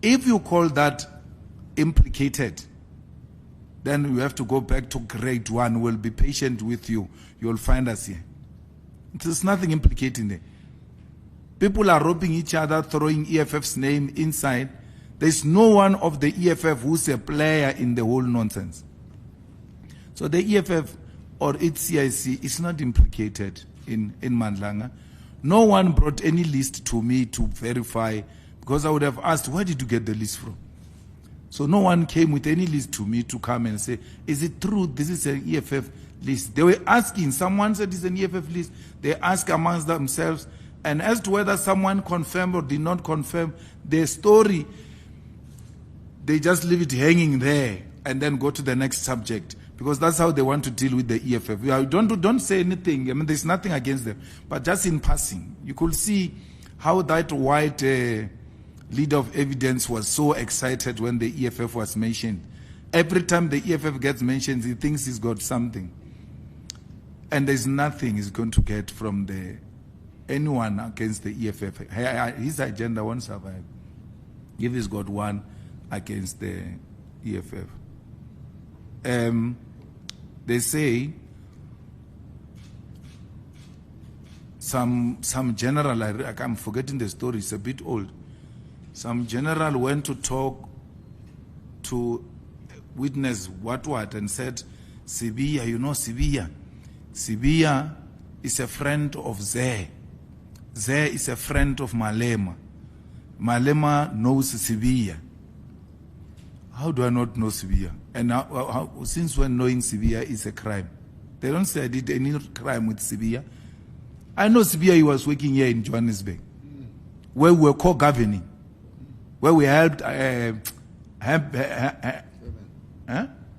If you call that implicated, then you have to go back to grade 1. We'll be patient with you. You'll find us here. There's nothing implicating there. People are robbing each other, throwing EFF's name inside. There's no one of the EFF who's a player in the whole nonsense. So the EFF or its CIC is not implicated in Mandlanga. No one brought any list to me to verify, because I would have asked, where did you get the list from? So no one came with any list to me to come and say, is it true this is an EFF list? They were asking, someone said it's an EFF list. They ask amongst themselves, and as to whether someone confirmed or did not confirm their story, they just leave it hanging there and then go to the next subject, because that's how they want to deal with the EFF. Don't say anything. I mean, there's nothing against them, but just in passing, you could see how that white leader of evidence was so excited when the EFF was mentioned. Every time the EFF gets mentioned, he thinks he's got something, and there's nothing he's going to get from anyone against the EFF. His agenda won't survive if he's got one against the EFF. They say some general, I'm forgetting the story, it's a bit old. Some general went to talk to witness what and said, Sibiya, you know Sibiya. Sibiya is a friend of Zeh. Zeh is a friend of Malema. Malema knows Sibiya. How do I not know Sibiya? And since when knowing Sibiya is a crime? They don't say I did any crime with Sibiya. I know Sibiya, he was working here in Johannesburg, where we were co-governing, where we helped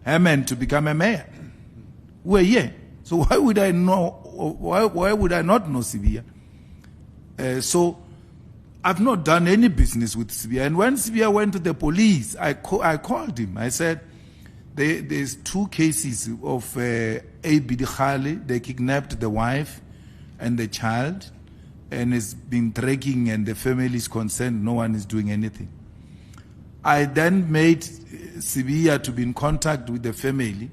Herman to become a mayor. We're here. So why would I know? Why would I not know Sibiya? So I've not done any business with Sibiya. And when Sibiya went to the police, I called him. I said, there's 2 cases of A.B. Khali. They kidnapped the wife and the child, and it's been dragging, and the family is concerned. No one is doing anything. I then made Sibiya to be in contact with the family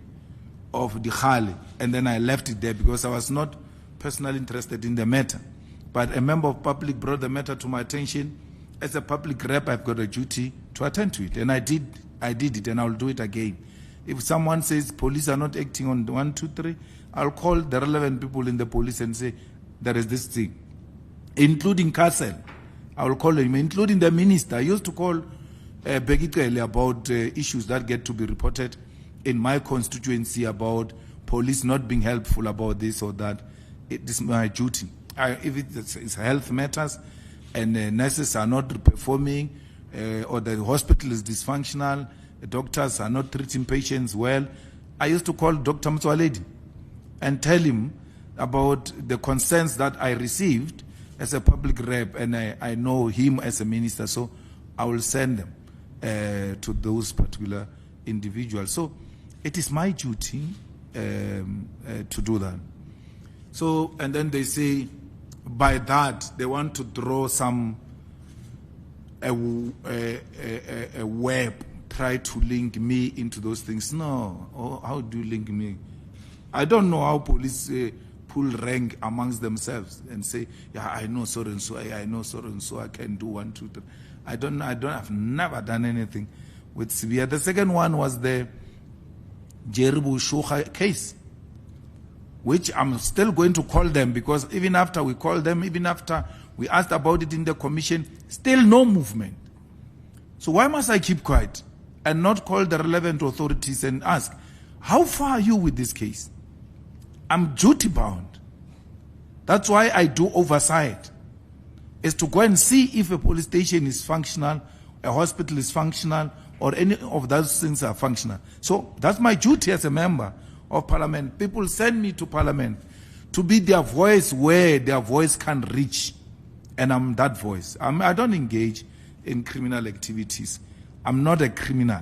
of the Khali, and then I left it there because I was not personally interested in the matter. But a member of public brought the matter to my attention. As a public rep, I've got a duty to attend to it, and I did it, and I'll do it again. If someone says police are not acting on 1, 2, 3, I'll call the relevant people in the police and say, there is this thing, including Castle. I will call him, including the minister. I used to call Begitele about issues that get to be reported in my constituency about police not being helpful about this or that. This is my duty. If it's health matters and nurses are not performing or the hospital is dysfunctional, the doctors are not treating patients well, I used to call Dr. Mtswaledi and tell him about the concerns that I received as a public rep, and I know him as a minister, so I will send them to those particular individuals. So it is my duty to do that. So, and then they say, by that, they want to draw a web, try to link me into those things. No, how do you link me? I don't know how police pull rank amongst themselves and say, yeah, I know so and so, I know so and so, I can do 1, 2, 3. I've never done anything with Sibiya. The second one was the Jeribu Shuha case, which I'm still going to call them, because even after we called them, even after we asked about it in the commission, still no movement. So why must I keep quiet and not call the relevant authorities and ask, how far are you with this case? I'm duty bound. That's why I do oversight, is to go and see if a police station is functional, a hospital is functional, or any of those things are functional. So that's my duty as a member of parliament. People send me to parliament to be their voice where their voice can reach. And I'm that voice. I don't engage in criminal activities. I'm not a criminal.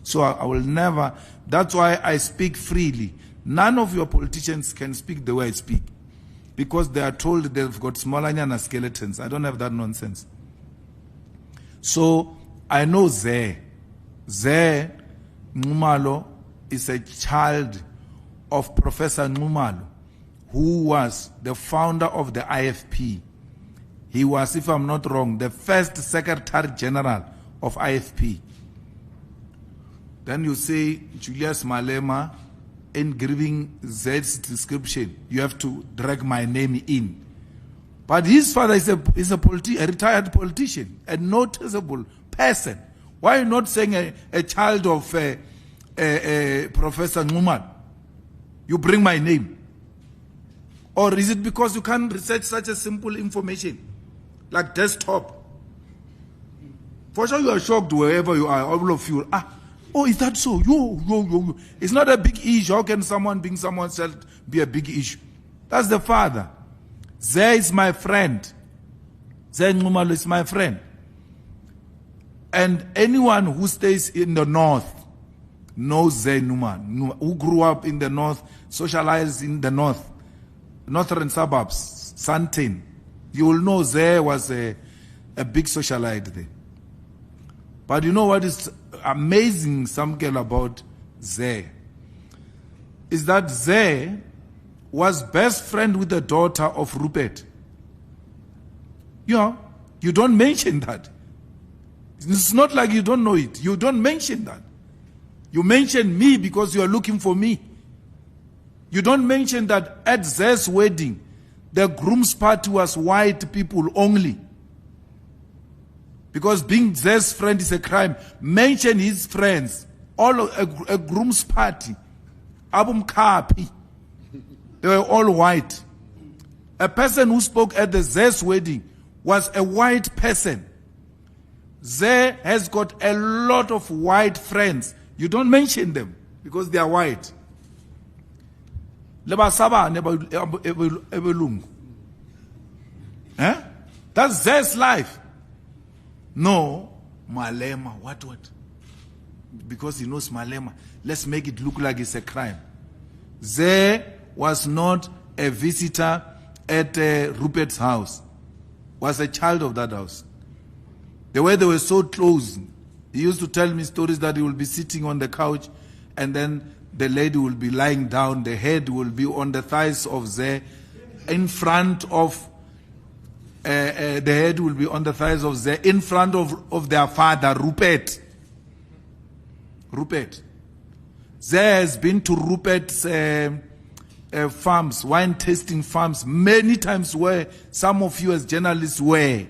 So I will never, that's why I speak freely. None of your politicians can speak the way I speak, because they are told they've got smalanyana skeletons. I don't have that nonsense. So I know Zé Nxumalo is a child of Professor Nxumalo, who was the founder of the IFP. He was, if I'm not wrong, the first Secretary General of IFP. Then you say Julius Malema, in giving Z's description, you have to drag my name in. But his father is a retired politician, a noticeable person. Why are you not saying a child of Professor Nxumalo? You bring my name. Or is it because you can't research such a simple information, like desktop? For sure you are shocked wherever you are, all of you. Oh, is that so? Yo. It's not a big issue. How can someone being someone's child be a big issue? That's the father. Zé is my friend. Zé Nxumalo is my friend. And anyone who stays in the north knows Zé Nxumalo, who grew up in the north, socialized in the north, northern suburbs, Sandton. You will know Zé was a big socialite there. But you know what is amazing, Samkel, about Zé? Is that Zé was best friend with the daughter of Rupert. You don't mention that. It's not like you don't know it. You don't mention that. You mention me because you are looking for me. You don't mention that at Zé's wedding, the groom's party was white people only. Because being Zé's friend is a crime. Mention his friends. All a groom's party. Abum Kapi. They were all white. A person who spoke at the Zé's wedding was a white person. Zé has got a lot of white friends. You don't mention them because they are white. That's Zé's life. No, Malema, what? Because he knows Malema. Let's make it look like it's a crime. Zé was not a visitor at Rupert's house. Was a child of that house. The way they were so close, he used to tell me stories that he will be sitting on the couch and then the lady will be lying down, the head will be on the thighs of Zé, in front of the head will be on the thighs of Zé, in front of their father, Rupert. Zé has been to Rupert's farms, wine tasting farms, many times where some of you as journalists were.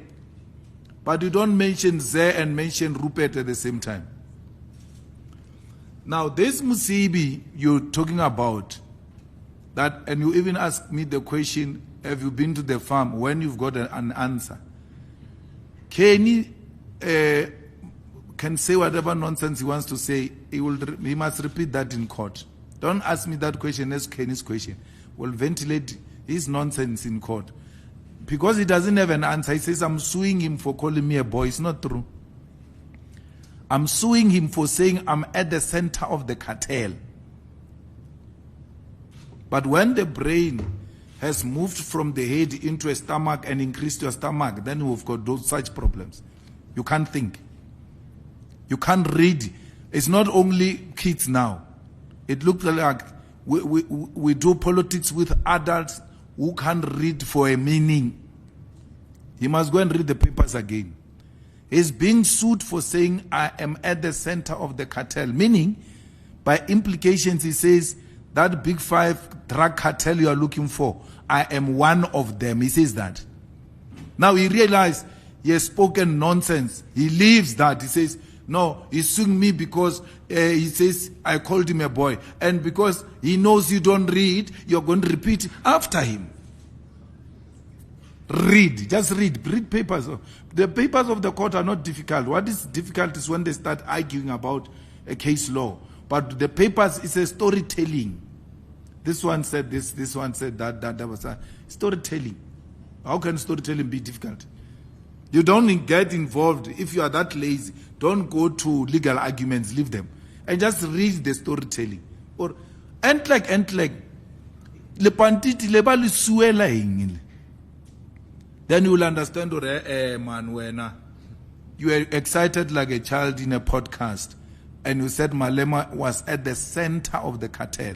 But you don't mention Zé and mention Rupert at the same time. Now, this Musibi you're talking about, that, and you even asked me the question, have you been to the farm? When you've got an answer. Kenny can say whatever nonsense he wants to say. He must repeat that in court. Don't ask me that question as Kenny's question. We'll ventilate his nonsense in court. Because he doesn't have an answer, he says, I'm suing him for calling me a boy. It's not true. I'm suing him for saying I'm at the center of the cartel. But when the brain has moved from the head into a stomach and increased your stomach, then we've got those such problems. You can't think. You can't read. It's not only kids now. It looks like we do politics with adults who can't read for a meaning. He must go and read the papers again. He's being sued for saying, I am at the center of the cartel. Meaning, by implications, he says, that big 5 drug cartel you are looking for, I am one of them. He says that. Now he realized he has spoken nonsense. He leaves that. He says, no, he's suing me because he says I called him a boy. And because he knows you don't read, you're going to repeat after him. Read. Just read. Read papers. The papers of the court are not difficult. What is difficult is when they start arguing about a case law. But the papers is a storytelling. This one said this one said that was storytelling. How can storytelling be difficult? You don't get involved. If you are that lazy, don't go to legal arguments, leave them. And just read the storytelling. Or, and like, le pantiti le ba le suela eng. Then you will understand, man, when you are excited like a child in a podcast, and you said Malema was at the center of the cartel.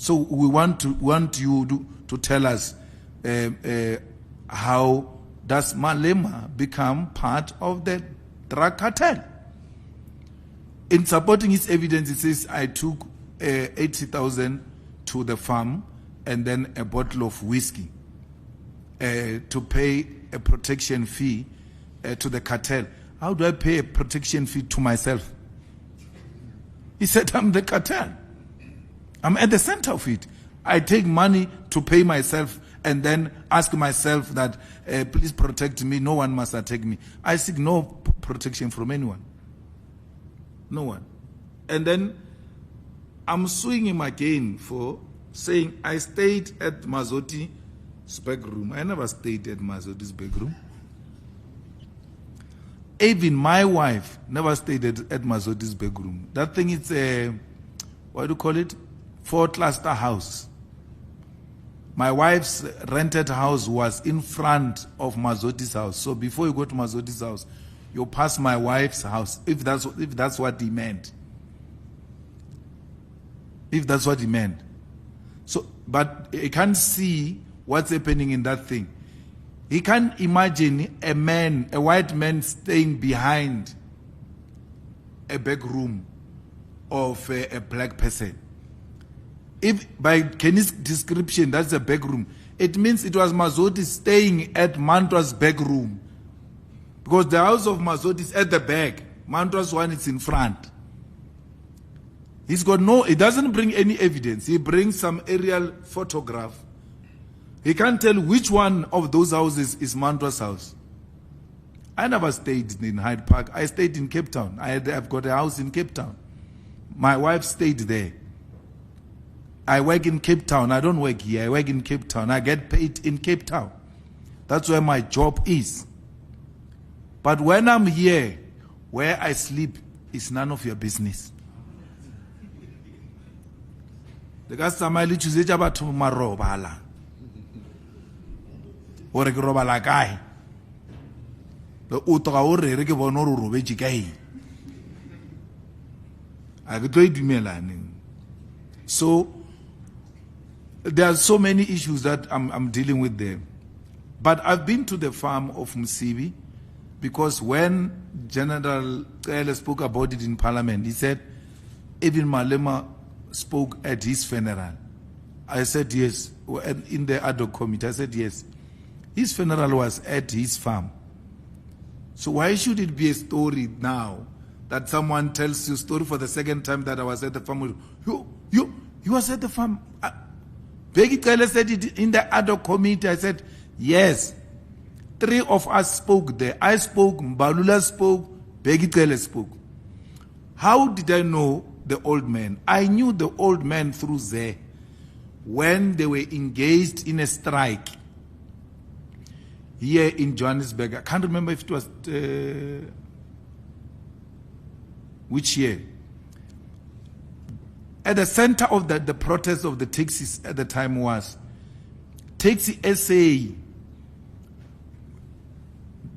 So we want you to tell us how does Malema become part of the drug cartel? In supporting his evidence, he says, I took 80,000 to the farm and then a bottle of whiskey to pay a protection fee to the cartel. How do I pay a protection fee to myself? He said, I'm the cartel. I'm at the center of it. I take money to pay myself and then ask myself that, please protect me. No one must attack me. I seek no protection from anyone. No one. And then I'm suing him again for saying I stayed at Mazoti's back room. I never stayed at Mazoti's back room. Even my wife never stayed at Mazoti's back room. That thing is a, what do you call it? 4-cluster house. My wife's rented house was in front of Mazoti's house. So before you go to Mazoti's house, you pass my wife's house, if that's what he meant. If that's what he meant. So, but he can't see what's happening in that thing. He can't imagine a white man staying behind a back room of a black person. If by Kenny's description that's a back room, it means it was Mazoti staying at Mantra's back room. Because the house of Mazoti is at the back. Mantra's one is in front. He's got he doesn't bring any evidence. He brings some aerial photograph. He can't tell which one of those houses is Mantra's house. I never stayed in Hyde Park. I stayed in Cape Town. I've got a house in Cape Town. My wife stayed there. I work in Cape Town. I don't work here. I work in Cape Town. I get paid in Cape Town. That's where my job is. But when I'm here, where I sleep, it's none of your business. The guy Samali choose about to marobala. Or a robala guy. The utra or a bonoro robeji guy. I could do me. So there are so many issues that I'm dealing with there. But I've been to the farm of Msibi because when General Kele spoke about it in Parliament, he said, even Malema spoke at his funeral. I said yes. In the ad hoc committee, I said yes. His funeral was at his farm. So why should it be a story now that someone tells you a story for the second time that I was at the farm? You was at the farm. Bheki Cele said it in the ad hoc committee. I said, yes. 3 of us spoke there. I spoke, Mbalula spoke, Bheki Cele spoke. How did I know the old man? I knew the old man through there when they were engaged in a strike here in Johannesburg. I can't remember if it was which year. At the center of the protest of the taxis at the time was Taxi SA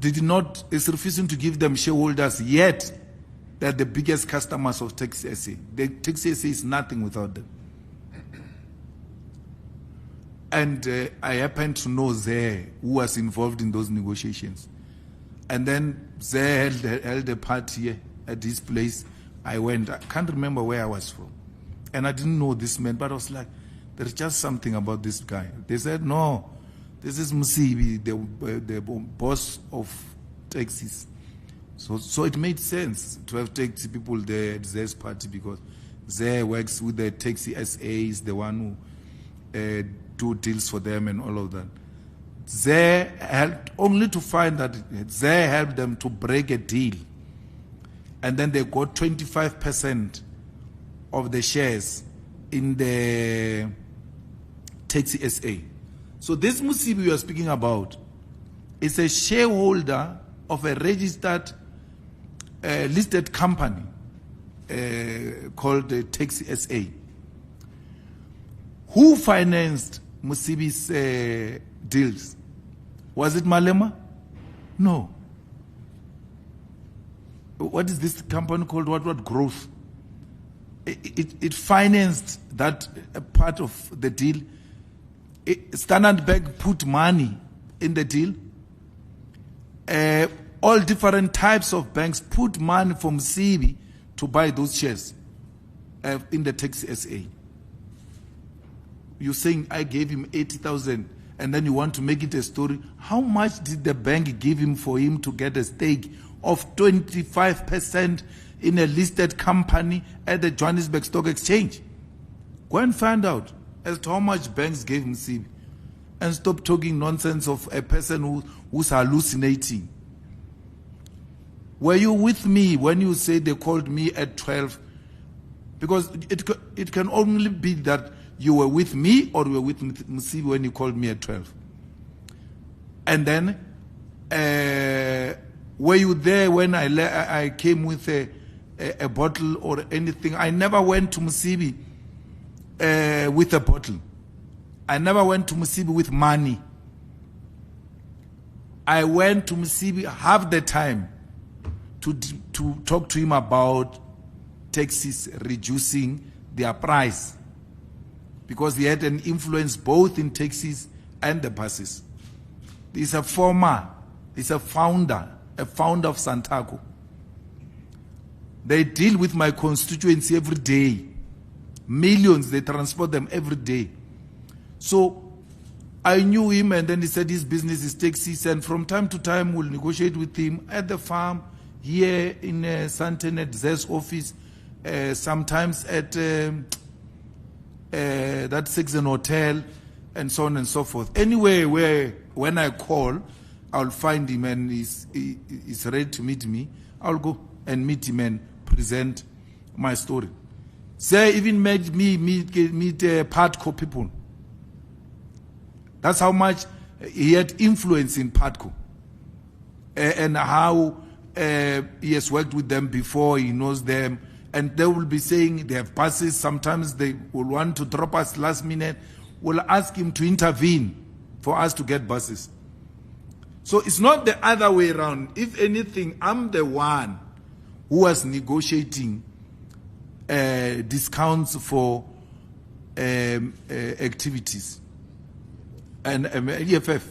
is refusing to give them shareholders, yet they're the biggest customers of Taxi SA. The Taxi SA is nothing without them. And I happened to know Zé, who was involved in those negotiations. And then Zé held a party at this place. I went. I can't remember where I was from. And I didn't know this man, but I was like, there's just something about this guy. They said, no, this is Musibi, the boss of taxis. So it made sense to have taxi people there at Zé's party because Zé works with the taxi SA, is the one who do deals for them and all of that. Zé helped only to find that Zé helped them to break a deal. And then they got 25% of the shares in the Taxi SA. So this Musibi we are speaking about is a shareholder of a registered listed company called the Taxi SA. Who financed Musibi's deals? Was it Malema? No. What is this company called? What growth? It financed that part of the deal. Standard Bank put money in the deal. All different types of banks put money from CB to buy those shares in the Taxi SA. You're saying I gave him 80,000 and then you want to make it a story. How much did the bank give him for him to get a stake of 25% in a listed company at the Johannesburg Stock Exchange? Go and find out as to how much banks gave him CB. And stop talking nonsense of a person who's hallucinating. Were you with me when you say they called me at 12? Because it can only be that you were with me or you were with Musibi when you called me at 12. And then, were you there when I came with a bottle or anything? I never went to Musibi with a bottle. I never went to Musibi with money. I went to Musibi half the time to talk to him about taxis reducing their price, because he had an influence both in taxis and the buses. He's a founder of Santaco. They deal with my constituency every day. Millions, they transport them every day. So I knew him, and then he said his business is taxis, and from time to time we'll negotiate with him at the farm, here in Sandton at Z's office, sometimes at that Sixen Hotel, and so on and so forth. Anyway, when I call, I'll find him and he's ready to meet me. I'll go and meet him and present my story. They even made me meet Partco people. That's how much he had influence in Partco, and how he has worked with them before, he knows them. And they will be saying they have buses. Sometimes they will want to drop us last minute. We'll ask him to intervene for us to get buses. So it's not the other way around. If anything, I'm the one who was negotiating discounts for activities and EFF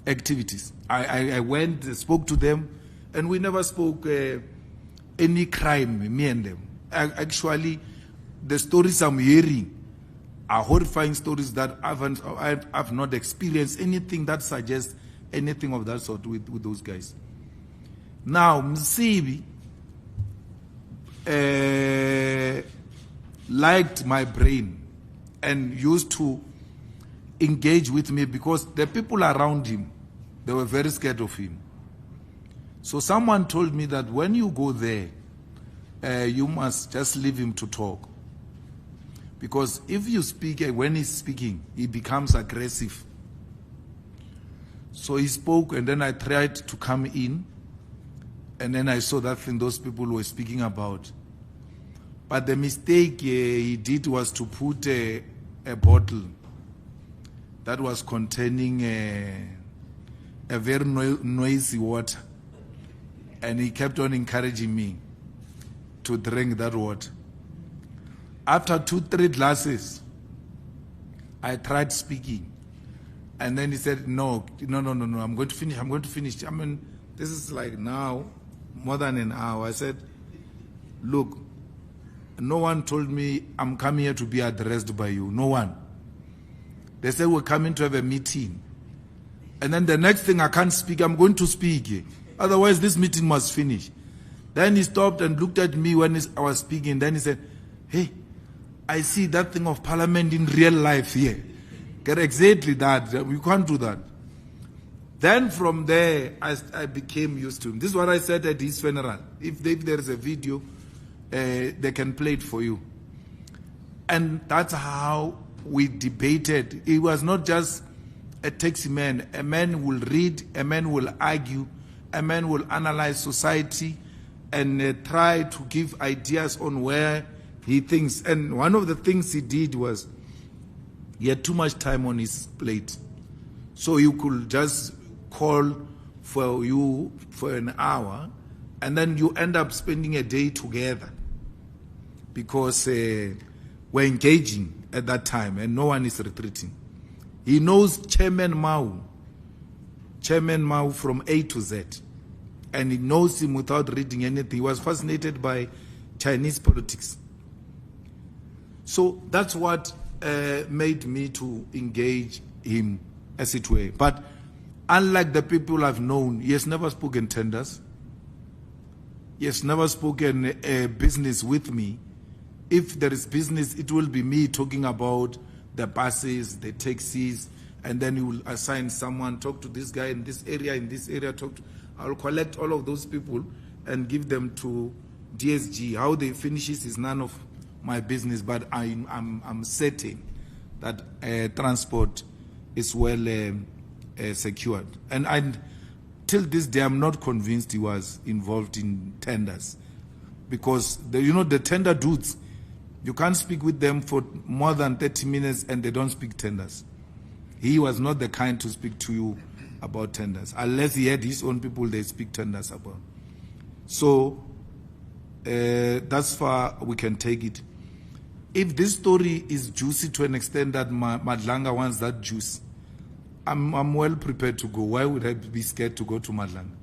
activities. I went, spoke to them, and we never spoke any crime, me and them. Actually, the stories I'm hearing are horrifying stories that I've not experienced anything that suggests anything of that sort with those guys. Now, Musibi liked my brain and used to engage with me because the people around him, they were very scared of him. So someone told me that when you go there, you must just leave him to talk. Because if you speak, when he's speaking, he becomes aggressive. So he spoke, and then I tried to come in, and then I saw that thing those people were speaking about. But the mistake he did was to put a bottle that was containing a very noisy water. And he kept on encouraging me to drink that water. After 2-3 glasses, I tried speaking. And then he said, no, I'm going to finish. I mean, this is like now, more than an hour. I said, look, no one told me I'm coming here to be addressed by you. No one. They said we're coming to have a meeting. And then the next thing, I can't speak. I'm going to speak. Otherwise, this meeting must finish. Then he stopped and looked at me when I was speaking. Then he said, hey, I see that thing of parliament in real life here. Get exactly that. We can't do that. Then from there, I became used to him. This is what I said at his funeral. If there is a video, they can play it for you. And that's how we debated. It was not just a taxi man. A man will read, a man will argue, a man will analyze society and try to give ideas on where he thinks. And one of the things he did was he had too much time on his plate. So you could just call for you for an hour and then you end up spending a day together because we're engaging at that time and no one is retreating. He knows Chairman Mao from A to Z, and he knows him without reading anything. He was fascinated by Chinese politics. So that's what made me to engage him, as it were. But unlike the people I've known, he has never spoken tenders. He has never spoken business with me. If there is business, it will be me talking about the buses, the taxis, and then you will assign someone, talk to this guy in this area, I'll collect all of those people and give them to DSG. How they finishes is none of my business, but I'm certain that transport is well secured. And till this day, I'm not convinced he was involved in tenders, because the tender dudes, you can't speak with them for more than 30 minutes and they don't speak tenders. He was not the kind to speak to you about tenders, unless he had his own people they speak tenders about. So that's far we can take it. If this story is juicy to an extent that Madlanga wants that juice, I'm well prepared to go. Why would I be scared to go to Madlanga?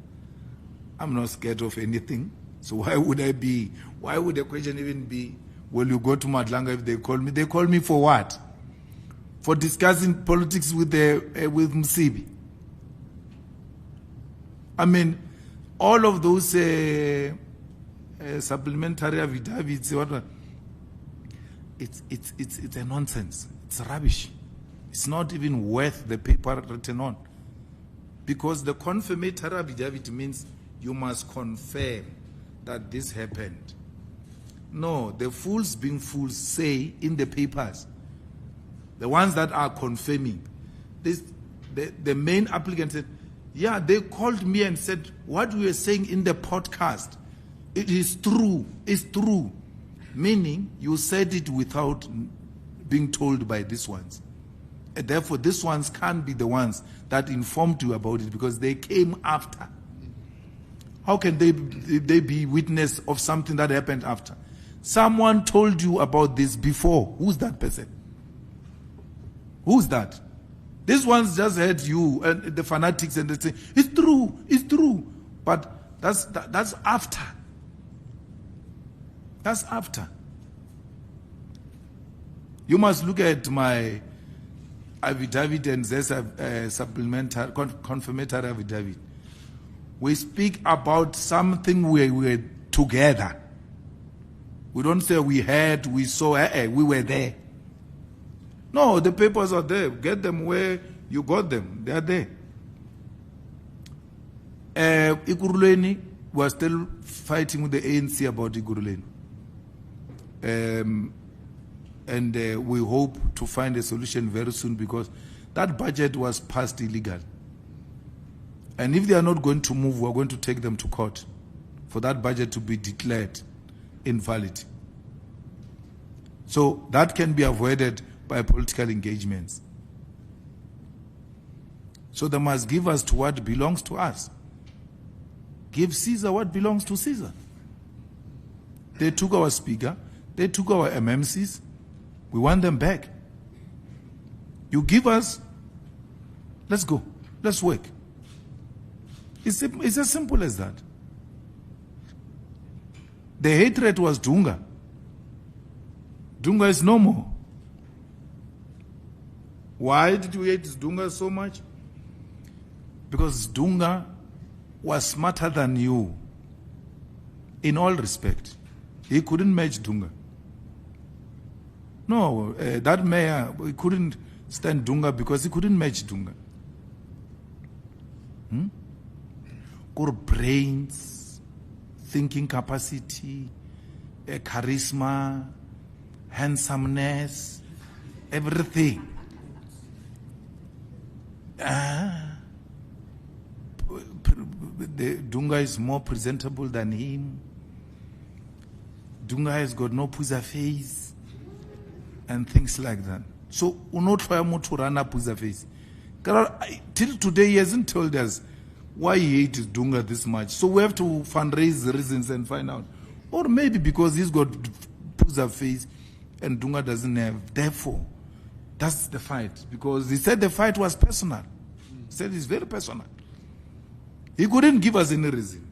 I'm not scared of anything. So why would the question even be, will you go to Madlanga if they call me? They call me for what? For discussing politics with Msibi. I mean, all of those supplementary affidavits, it's a nonsense. It's rubbish. It's not even worth the paper written on. Because the confirmatory affidavit means you must confirm that this happened. No, the fools being fools say in the papers, the ones that are confirming, the main applicant said, yeah, they called me and said, what we were saying in the podcast, it is true, it's true. Meaning, you said it without being told by these ones. And therefore, these ones can't be the ones that informed you about it because they came after. How can they be witness of something that happened after? Someone told you about this before. Who's that person? Who's that? These ones just heard you and the fanatics and they say, it's true, it's true. But that's after. That's after. You must look at my affidavit and Zesa supplementary, confirmatory affidavit. We speak about something we were together. We don't say we heard, we saw, we were there. No, the papers are there. Get them where you got them. They are there. Ikuruleni, we are still fighting with the ANC about Ikuruleni. And we hope to find a solution very soon because that budget was passed illegal. And if they are not going to move, we are going to take them to court for that budget to be declared invalid. So that can be avoided by political engagements. So they must give us to what belongs to us. Give Caesar what belongs to Caesar. They took our speaker, they took our MMCs, we want them back. You give us, let's go, let's work. It's as simple as that. The hatred was Dunga. Dunga is no more. Why did we hate Dunga so much? Because Dunga was smarter than you in all respect. He couldn't match Dunga. No, that mayor, he couldn't stand Dunga because he couldn't match Dunga. Got brains, thinking capacity, charisma, handsomeness, everything. Dunga is more presentable than him. Dunga has got no puza face and things like that. So, we not try to run a puza face. Till today, he hasn't told us why he hates Dunga this much. So we have to fundraise the reasons and find out. Or maybe because he's got puza face and Dunga doesn't have. Therefore, that's the fight. Because he said the fight was personal. He said it's very personal. He couldn't give us any reason.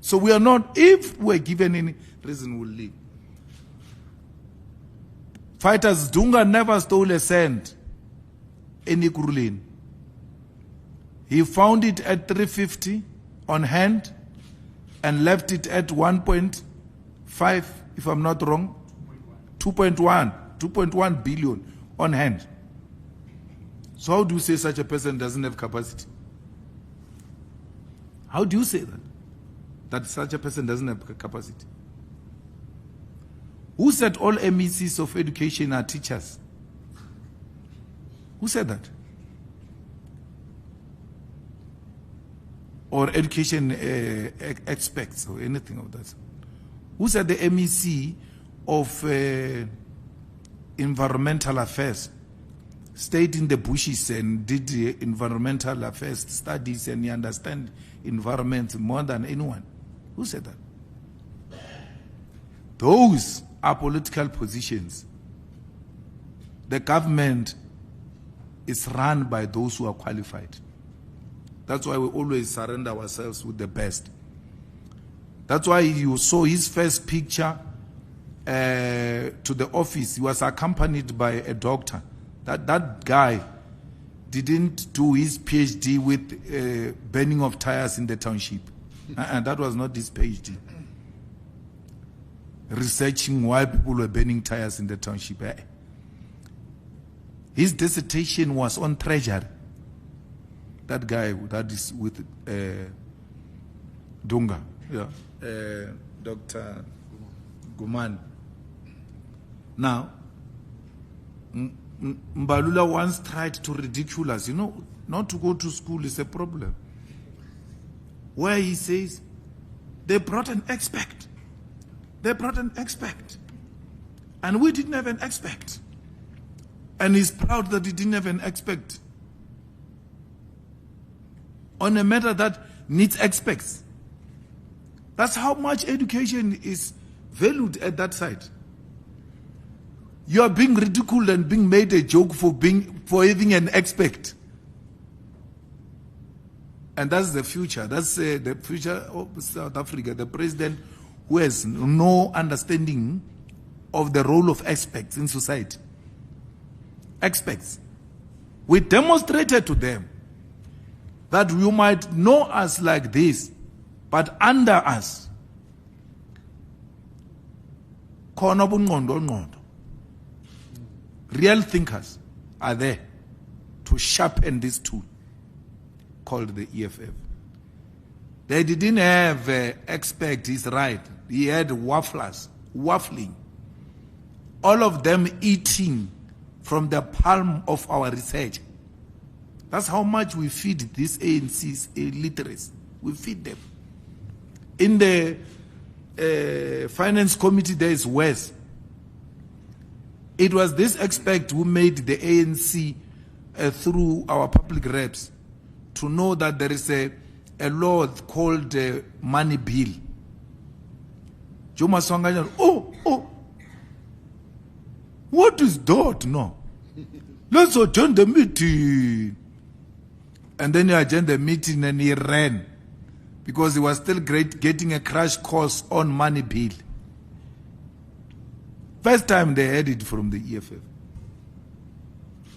So we are not, if we're given any reason, we'll leave. Fighters, Dunga never stole a cent in Ikurulin. He found it at 350 on hand and left it at 1.5, if I'm not wrong, 2.1 billion on hand. So how do you say such a person doesn't have capacity? How do you say that? That such a person doesn't have capacity? Who said all MECs of education are teachers? Who said that? Or education experts or anything of that? Who said the MEC of environmental affairs stayed in the bushes and did the environmental affairs studies and he understands environment more than anyone? Who said that? Those are political positions. The government is run by those who are qualified. That's why we always surrender ourselves with the best. That's why you saw his first picture to the office. He was accompanied by a doctor. That guy didn't do his PhD with burning of tires in the township. And that was not his PhD. Researching why people were burning tires in the township. His dissertation was on treasury. That guy that is with Dunga, yeah, Dr. Guman. Now, Mbalula once tried to ridicule us. Not to go to school is a problem. Where he says, they brought an expert. They brought an expert. And we didn't have an expert. And he's proud that he didn't have an expert on a matter that needs experts. That's how much education is valued at that site. You are being ridiculed and being made a joke for having an expert. And that's the future. That's the future of South Africa. The president who has no understanding of the role of experts in society. Experts. We demonstrated to them that you might know us like this, but under us, real thinkers are there to sharpen this tool called the EFF. They didn't have expect, he's right. He had wafflers, waffling. All of them eating from the palm of our research. That's how much we feed these ANC's illiterates. We feed them. In the finance committee, there is West. It was this expert who made the ANC through our public reps to know that there is a law called money bill. Joma Swanganya, what is that? No. Let's attend the meeting. And then he attended the meeting and he ran because he was still getting a crash course on money bill. First time they heard it from the EFF.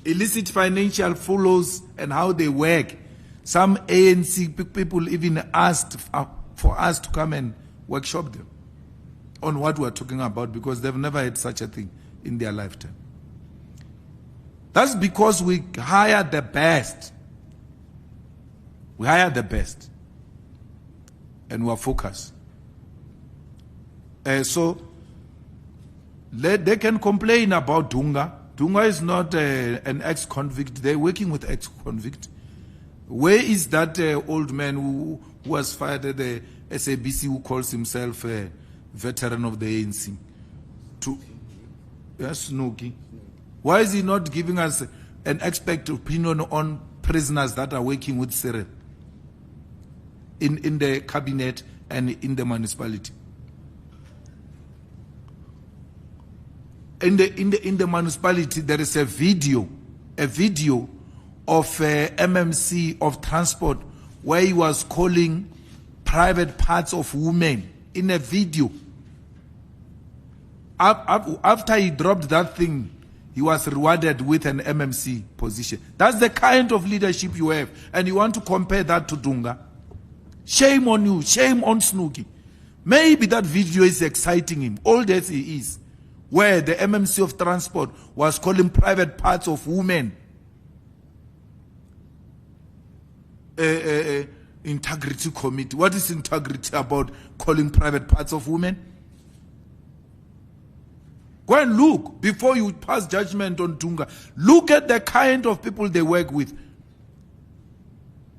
Illicit financial flows and how they work. Some ANC people even asked for us to come and workshop them on what we're talking about because they've never had such a thing in their lifetime. That's because we hire the best. We hire the best. And we're focused. So, They can complain about Dunga. Dunga is not an ex-convict. They're working with ex-convict. Where is that old man who was fired at the SABC, who calls himself a veteran of the ANC? Yes, Snooki. Why is he not giving us an expert opinion on prisoners that are working with Cyril in the cabinet and in the municipality? In the municipality, there is a video of MMC of transport where he was calling private parts of women in a video. After he dropped that thing, he was rewarded with an MMC position. That's the kind of leadership you have. And you want to compare that to Dunga? Shame on you. Shame on Snooki. Maybe that video is exciting him, old as he is, where the MMC of transport was calling private parts of women integrity committee. What is integrity about calling private parts of women? Go and look before you pass judgment on Dunga. Look at the kind of people they work with.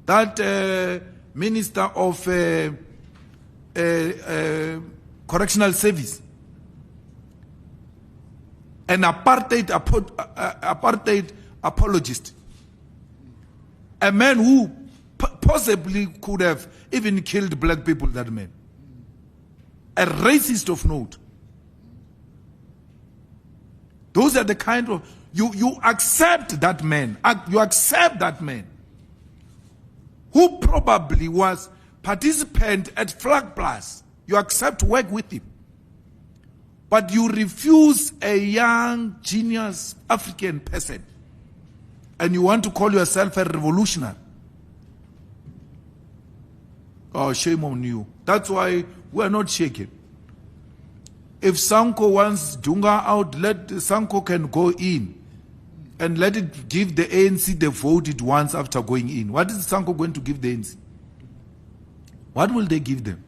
That minister of correctional service, an apartheid apologist, a man who possibly could have even killed black people, that man, a racist of note. Those are the kind of, you accept that man, who probably was participant at Flag Plus. You accept work with him. But you refuse a young, genius African person. And you want to call yourself a revolutionary. Oh, shame on you. That's why we're not shaking. If Sanko wants Dunga out, let Sanko can go in and let it give the ANC the vote it wants after going in. What is Sanko going to give the ANC? What will they give them?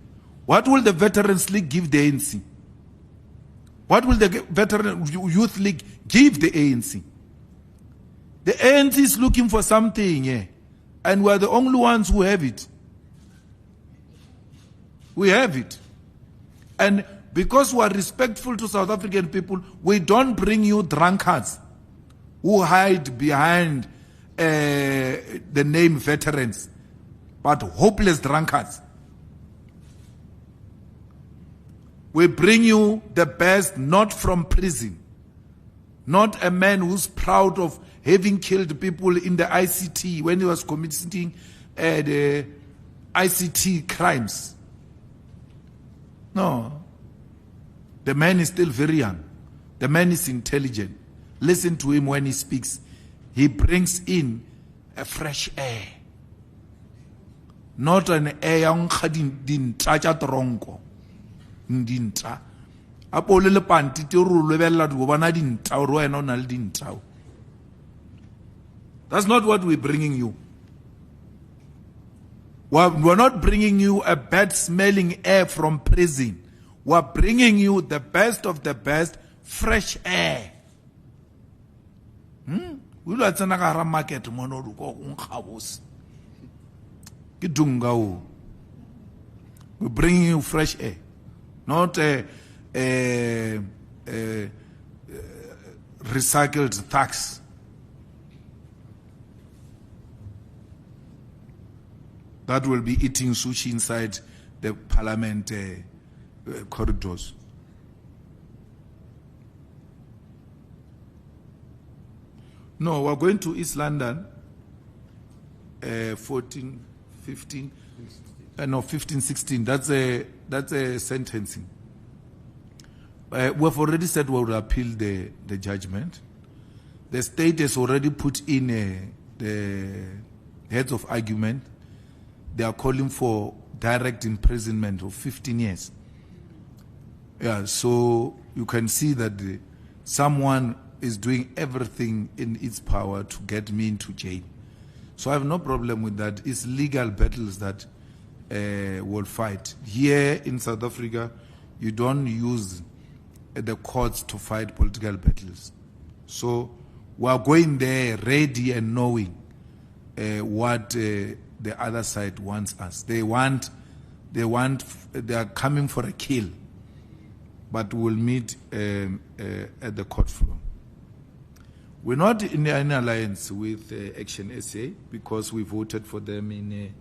What will the Veterans League give the ANC? What will the Veteran Youth League give the ANC? The ANC is looking for something, yeah, and we're the only ones who have it. We have it. And because we are respectful to South African people, we don't bring you drunkards who hide behind the name veterans, but hopeless drunkards. We bring you the best, not from prison, not a man who's proud of having killed people in the ICT when he was committing the ICT crimes. No. The man is still very young. The man is intelligent. Listen to him when he speaks. He brings in a fresh air. Not an air yang din tracha tronco. Ndintra. Apo le panti te ru le bella du bana dintra ro ena na le dintra. That's not what we're bringing you. We're not bringing you a bad smelling air from prison. We're bringing you the best of the best, fresh air. We don't have a market we're bringing you fresh air, not recycled thugs. That will be eating sushi inside the parliament corridors. No, we're going to East London 14, 15, no, 15, 16. That's a sentencing. We've already said we will appeal the judgment. The state has already put in the heads of argument. They are calling for direct imprisonment of 15 years. Yeah, so you can see that someone is doing everything in its power to get me into jail. So I have no problem with that. It's legal battles that we'll fight. Here in South Africa, you don't use the courts to fight political battles. So we are going there ready and knowing what the other side wants us. They are coming for a kill, but we'll meet at the court floor. We're not in any alliance with Action SA because we voted for them in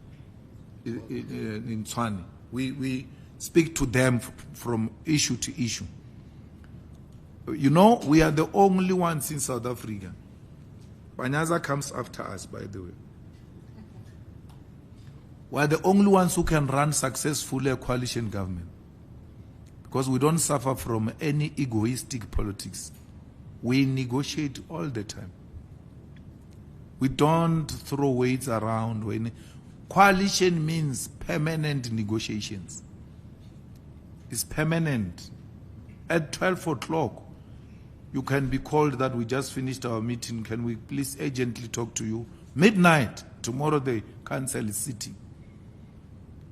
Tshwane. We speak to them from issue to issue. You know, we are the only ones in South Africa. Panyaza comes after us, by the way. We are the only ones who can run successfully a coalition government because we don't suffer from any egoistic politics. We negotiate all the time. We don't throw weights around. Coalition means permanent negotiations. It's permanent. At 12 o'clock, you can be called that we just finished our meeting. Can we please urgently talk to you? Midnight, tomorrow the council is sitting.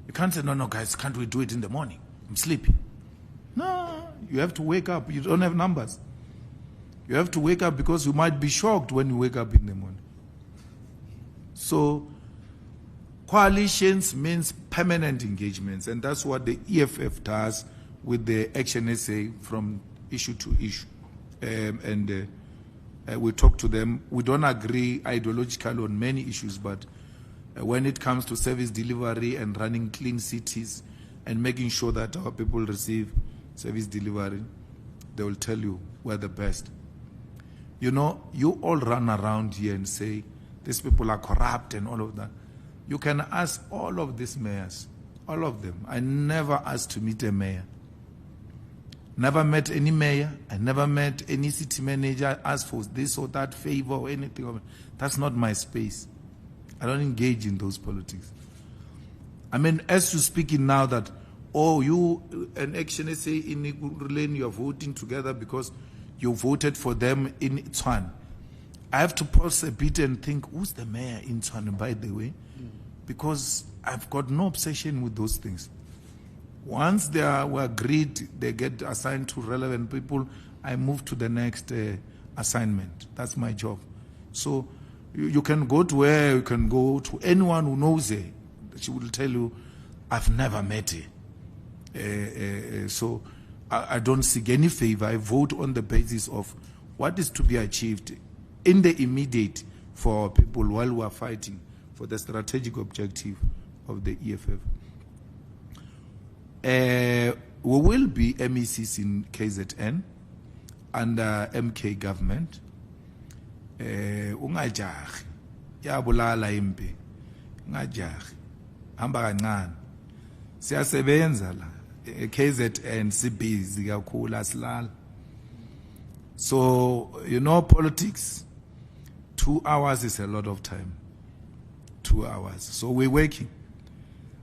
You can't say, no, guys, can't we do it in the morning? I'm sleepy. No, you have to wake up. You don't have numbers. You have to wake up because you might be shocked when you wake up in the morning. So, coalitions means permanent engagements, and that's what the EFF does with the Action SA from issue to issue. We talk to them. We don't agree ideologically on many issues, but when it comes to service delivery and running clean cities and making sure that our people receive service delivery, they will tell you we're the best. You know, you all run around here and say, these people are corrupt and all of that. You can ask all of these mayors, all of them. I never asked to meet a mayor. Never met any mayor. I never met any city manager, asked for this or that favor or anything. That's not my space. I don't engage in those politics. I mean, as you're speaking now that, oh, you and Action SA in Ikuruleni, you are voting together because you voted for them in Tshwane. I have to pause a bit and think, who's the mayor in Tshwane, by the way? Because I've got no obsession with those things. Once they were agreed, they get assigned to relevant people, I move to the next assignment. That's my job. So you can go to where, you can go to anyone who knows her. She will tell you, I've never met her. So I don't seek any favor. I vote on the basis of what is to be achieved in the immediate for our people while we are fighting for the strategic objective of the EFF. We will be MECs in KZN under MK government. Ungajahi, yabulala impi, ungajahi, hamba kancane. Siyasebenza la, KZN sibhizi kakhulu asilala. So, you know, politics, 2 hours is a lot of time. 2 hours. So we're working.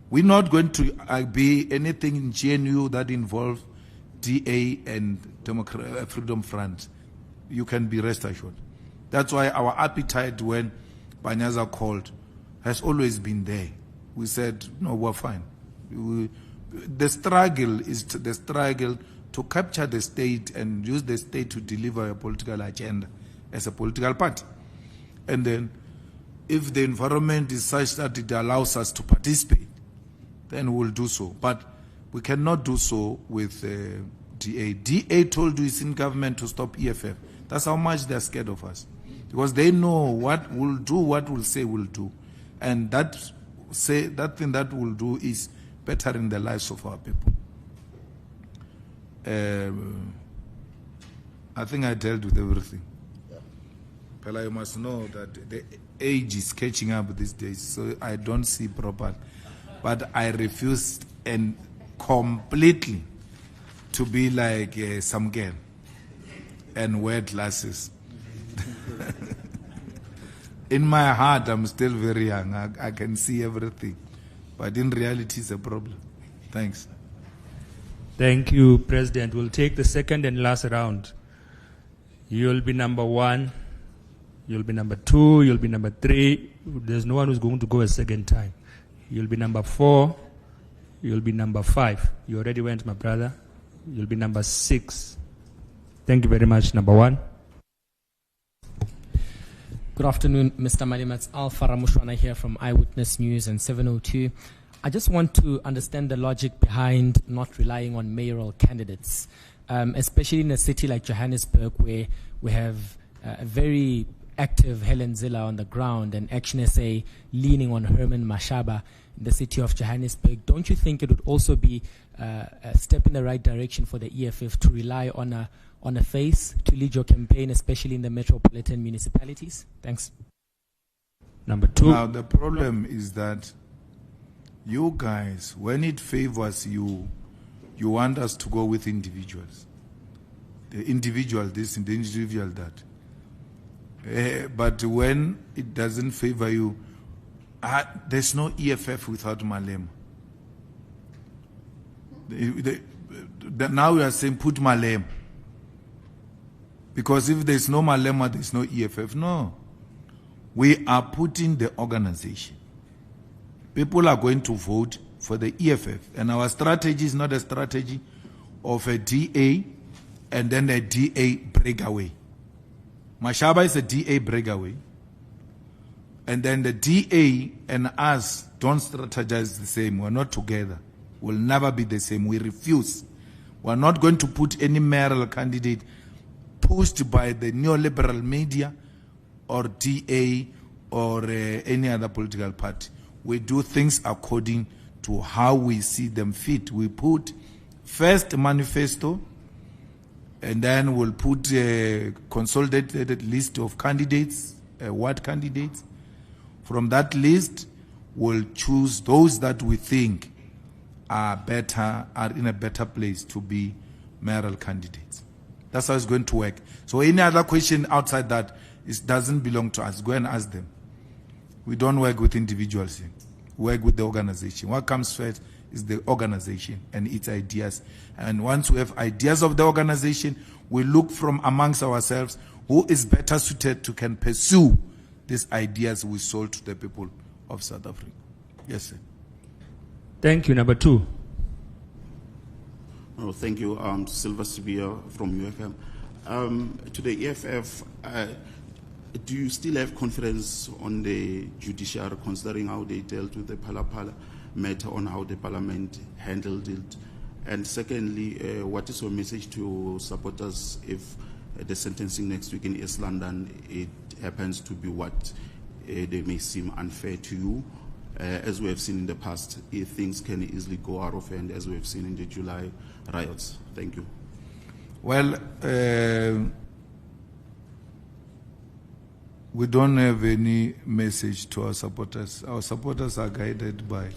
We're not going to be anything in GNU that involves DA and Freedom Front. You can be rest assured. That's why our appetite when Panyaza called has always been there. We said, no, we're fine. The struggle is the struggle to capture the state and use the state to deliver a political agenda as a political party. And then if the environment is such that it allows us to participate, then we'll do so. But we cannot do so with DA. DA told you it's in government to stop EFF. That's how much they're scared of us. Because they know what we'll do, what we'll say we'll do. And that thing that we'll do is bettering the lives of our people. I think I dealt with everything. But you must know that the age is catching up these days, so I don't see properly. But I refuse and completely to be like some girl and wear glasses. In my heart, I'm still very young. I can see everything. But in reality, it's a problem. Thanks. Thank you, President. We'll take the second and last round. You'll be number 1. You'll be number 2. You'll be number 3. There's no one who's going to go a second time. You'll be number 4. You'll be number 5. You already went, my brother. You'll be number 6. Thank you very much. Number one. Good afternoon, Mr. Malema. It's Alpha Ramushwana here from Eyewitness News and 702. I just want to understand the logic behind not relying on mayoral candidates, especially in a city like Johannesburg, where we have a very active Helen Zille on the ground and Action SA leaning on Herman Mashaba in the city of Johannesburg. Don't you think it would also be a step in the right direction for the EFF to rely on a face to lead your campaign, especially in the metropolitan municipalities? Thanks. Number two. Now, the problem is that you guys, when it favors you, you want us to go with individuals. The individual this and the individual that. But when it doesn't favor you, there's no EFF without Malema. Now we are saying put Malema. Because if there's no Malema, there's no EFF. No. We are putting the organization. People are going to vote for the EFF. And our strategy is not a strategy of a DA and then a DA breakaway. Mashaba is a DA breakaway. And then the DA and us don't strategize the same. We're not together. We'll never be the same. We refuse. We're not going to put any mayoral candidate pushed by the neoliberal media or DA or any other political party. We do things according to how we see them fit. We put first a manifesto, and then we'll put a consolidated list of candidates, ward candidates. From that list, we'll choose those that we think are in a better place to be mayoral candidates. That's how it's going to work. So any other question outside that doesn't belong to us. Go and ask them. We don't work with individuals here. We work with the organization. What comes first is the organization and its ideas. And once we have ideas of the organization, we look from amongst ourselves who is better suited to can pursue these ideas we sold to the people of South Africa. Yes, sir. Thank you. Number two. Oh, thank you. Silva Sibia from UFM. To the EFF, do you still have confidence on the judiciary, considering how they dealt with the Phala matter, on how the parliament handled it? And secondly, what is your message to supporters if the sentencing next week in East London, it happens to be what they may seem unfair to you? As we have seen in the past, things can easily go out of hand, as we have seen in the July riots. Thank you. Well, we don't have any message to our supporters. Our supporters are guided by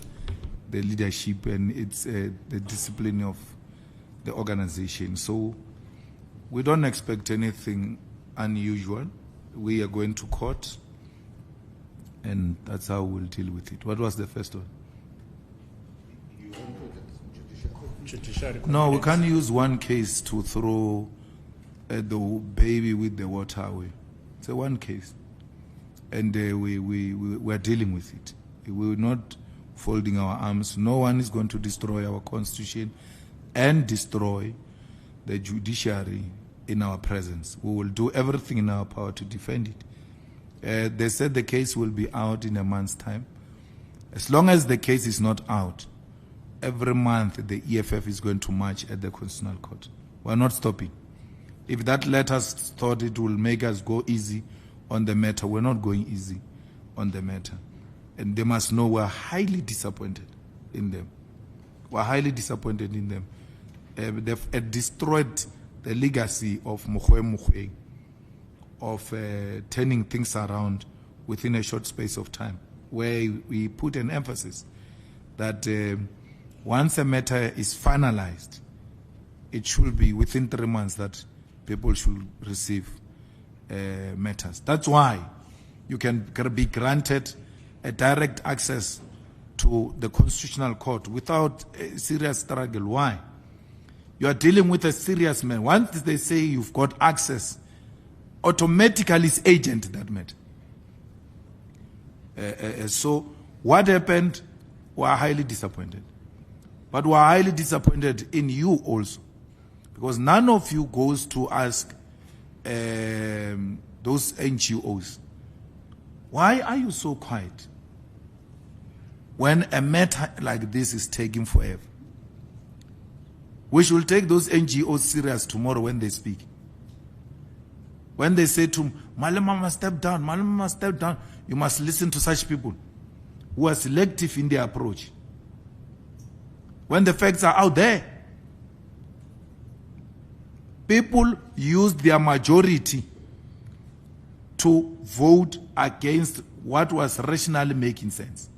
the leadership and it's the discipline of the organization. So we don't expect anything unusual. We are going to court, and that's how we'll deal with it. What was the first one? No, we can't use one case to throw the baby with the water away. It's a one case. And we're dealing with it. We're not folding our arms. No one is going to destroy our constitution and destroy the judiciary in our presence. We will do everything in our power to defend it. They said the case will be out in a month's time. As long as the case is not out, every month the EFF is going to march at the Constitutional Court. We're not stopping. If that letters thought it will make us go easy on the matter, we're not going easy on the matter. And they must know we're highly disappointed in them. We're highly disappointed in them. They've destroyed the legacy of Mokwe, of turning things around within a short space of time, where we put an emphasis that once a matter is finalized, it should be within 3 months that people should receive matters. That's why you can be granted a direct access to the Constitutional Court without a serious struggle. Why? You are dealing with a serious man. Once they say you've got access, automatically it's agent that matter. So what happened? We are highly disappointed. But we are highly disappointed in you also. Because none of you goes to ask those NGOs, why are you so quiet when a matter like this is taking forever? We should take those NGOs serious tomorrow when they speak. When they say to Malema must step down, Malema must step down, you must listen to such people who are selective in their approach. When the facts are out there, people use their majority to vote against what was rationally making sense.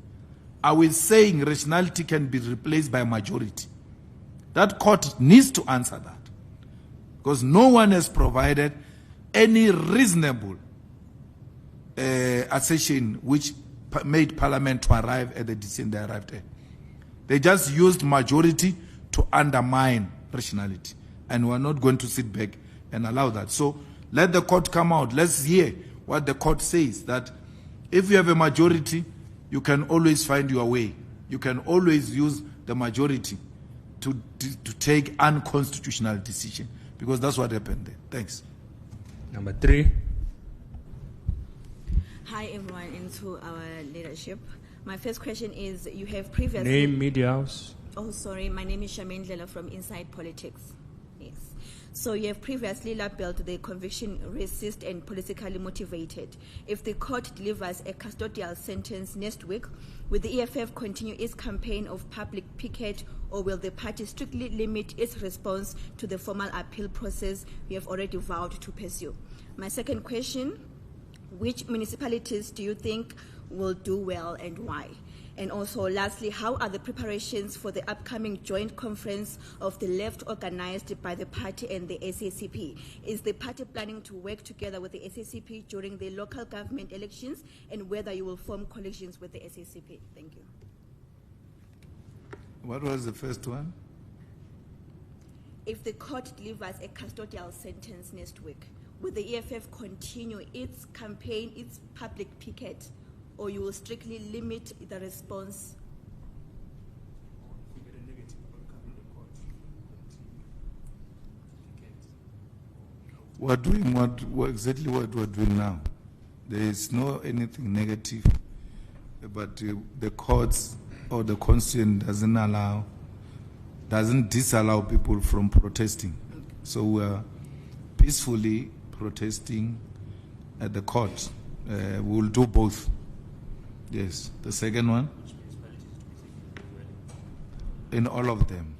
Are we saying rationality can be replaced by majority? That court needs to answer that, because no one has provided any reasonable assertion which made Parliament to arrive at the decision they arrived at. They just used majority to undermine rationality, and we're not going to sit back and allow that. So let the court come out. Let's hear what the court says, that if you have a majority, you can always find your way. You can always use the majority to take unconstitutional decision, because that's what happened there. Thanks. Number 3. Hi everyone, into our leadership. My first question is, you have previously... Name, media house. Oh, sorry, my name is Commander-in-Chief from Inside Politics. Yes. So you have previously labeled the conviction racist and politically motivated. If the court delivers a custodial sentence next week, will the EFF continue its campaign of public picket, or will the party strictly limit its response to the formal appeal process we have already vowed to pursue? My second question, which municipalities do you think will do well and why? And also, lastly, how are the preparations for the upcoming joint conference of the left organized by the party and the SACP? Is the party planning to work together with the SACP during the local government elections, and whether you will form coalitions with the SACP? Thank you. What was the first one? If the court delivers a custodial sentence next week, will the EFF continue its campaign, its public picket, or you will strictly limit the response? We're doing exactly what we're doing now. There is no anything negative, but the courts or the constitution doesn't disallow people from protesting. So we're peacefully protesting at the court. We'll do both. Yes. The second one? In all of them.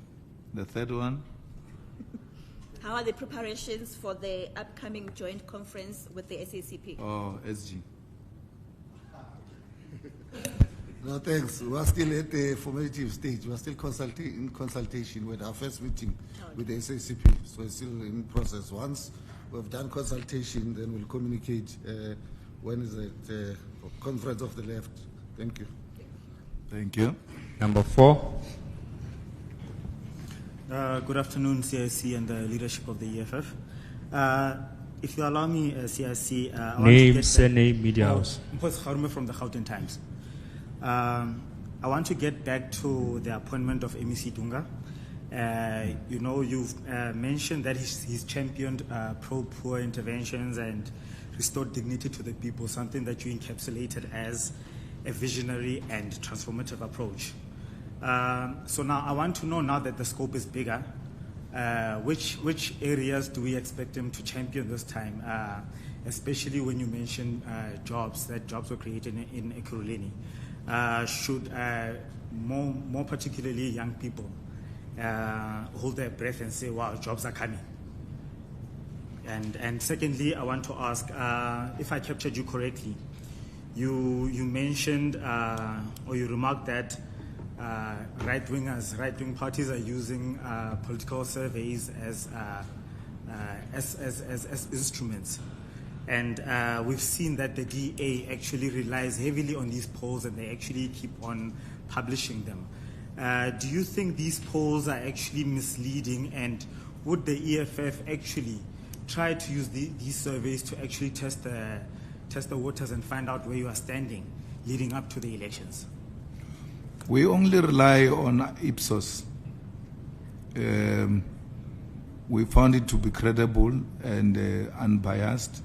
The third one? How are the preparations for the upcoming joint conference with the SACP? Oh, SG. No, thanks. We are still at the formative stage. We are still in consultation with our first meeting with the SACP. So it's still in process. Once we've done consultation, then we'll communicate when is it conference of the left. Thank you. Thank you. Number 4. Good afternoon, CIC and the leadership of the EFF. If you allow me, CIC, name, surname, media house. From the Gauteng Times. I want to get back to the appointment of MEC Dunga. You know, you've mentioned that he's championed pro-poor interventions and restored dignity to the people, something that you encapsulated as a visionary and transformative approach. So now I want to know, now that the scope is bigger, which areas do we expect him to champion this time, especially when you mention jobs were created in Ekurhuleni? Should more particularly young people hold their breath and say, wow, jobs are coming? And secondly, I want to ask, if I captured you correctly, you mentioned or you remarked that right-wing parties are using political surveys as instruments. And we've seen that the DA actually relies heavily on these polls, and they actually keep on publishing them. Do you think these polls are actually misleading, and would the EFF actually try to use these surveys to actually test the waters and find out where you are standing leading up to the elections? We only rely on Ipsos. We found it to be credible and unbiased.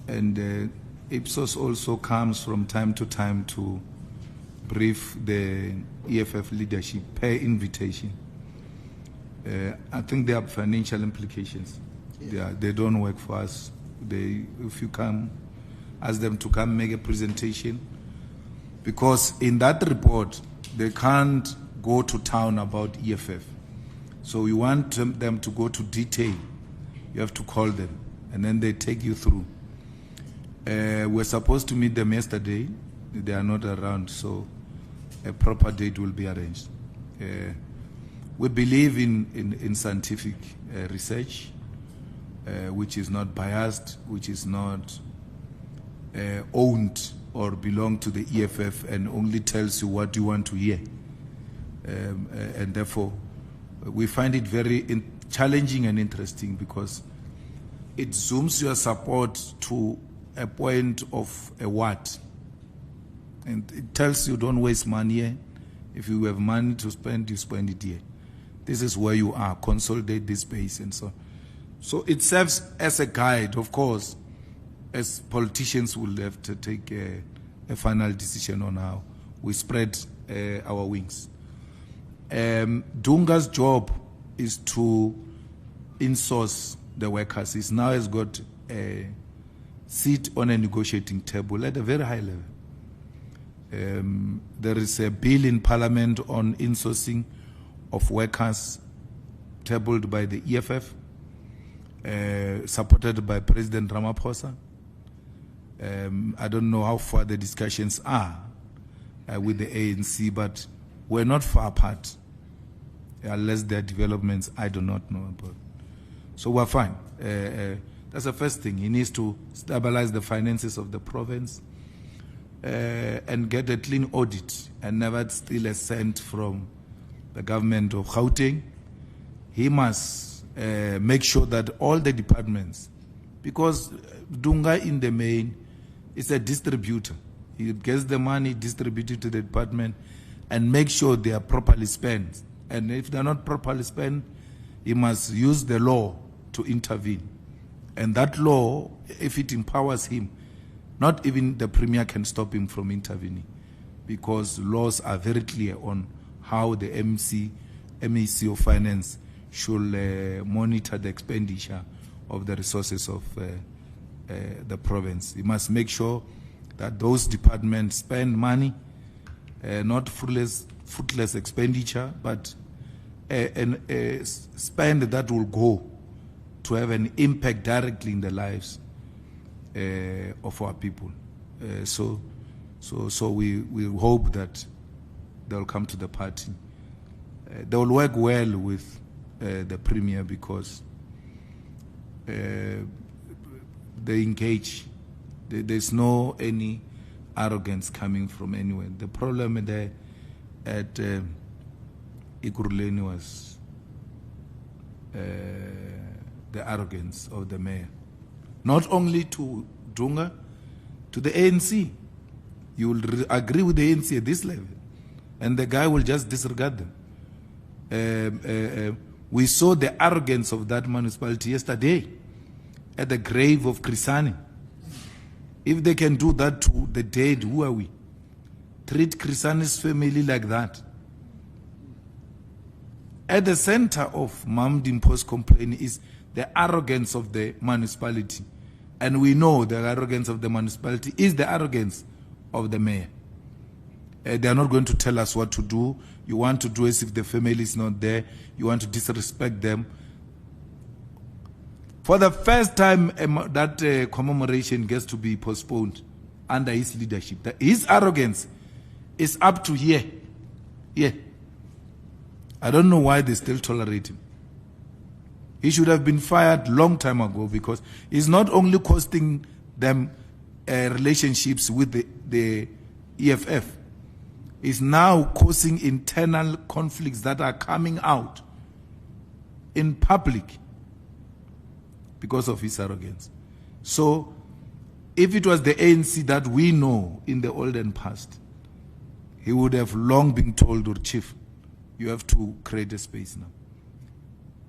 And Ipsos also comes from time to time to brief the EFF leadership per invitation. I think there are financial implications. They don't work for us. If you come, ask them to come make a presentation, because in that report, they can't go to town about EFF. So we want them to go to detail. You have to call them, and then they take you through. We're supposed to meet them yesterday. They are not around, so a proper date will be arranged. We believe in scientific research, which is not biased, which is not owned or belong to the EFF and only tells you what you want to hear. And therefore, we find it very challenging and interesting, because it zooms your support to a point of a what. And it tells you don't waste money here. If you have money to spend, you spend it here. This is where you are. Consolidate this space and so on. So it serves as a guide, of course, as politicians will have to take a final decision on how we spread our wings. Dunga's job is to insource the workers. He now has got a seat on a negotiating table at a very high level. There is a bill in Parliament on insourcing of workers tabled by the EFF, supported by President Ramaphosa. I don't know how far the discussions are with the ANC, but we're not far apart. Unless there are developments I do not know about. So we're fine. That's the first thing. He needs to stabilize the finances of the province and get a clean audit and never steal a cent from the government of Gauteng. He must make sure that all the departments, because Dunga in the main is a distributor. He gets the money distributed to the department and make sure they are properly spent. And if they're not properly spent, he must use the law to intervene. And that law, if it empowers him, not even the Premier can stop him from intervening, because laws are very clear on how the MEC of Finance should monitor the expenditure of the resources of the province. He must make sure that those departments spend money, not fruitless expenditure, but spend that will go to have an impact directly in the lives of our people. So we hope that they will come to the party. They will work well with the Premier, because they engage. There's no any arrogance coming from anywhere. The problem there at Ikuruleni was the arrogance of the mayor. Not only to Dunga, to the ANC. You will agree with the ANC at this level, and the guy will just disregard them. We saw the arrogance of that municipality yesterday at the grave of Krisani. If they can do that to the dead, who are we? Treat Krisani's family like that. At the center of Mamdimpo's complaint is the arrogance of the municipality. And we know the arrogance of the municipality is the arrogance of the mayor. They are not going to tell us what to do. You want to do as if the family is not there. You want to disrespect them. For the first time, that commemoration gets to be postponed under his leadership. His arrogance is up to here. Yeah. I don't know why they still tolerate him. He should have been fired long time ago, because he's not only costing them relationships with the EFF, he's now causing internal conflicts that are coming out in public because of his arrogance. So if it was the ANC that we know in the olden past, he would have long been told, or chief, you have to create a space now.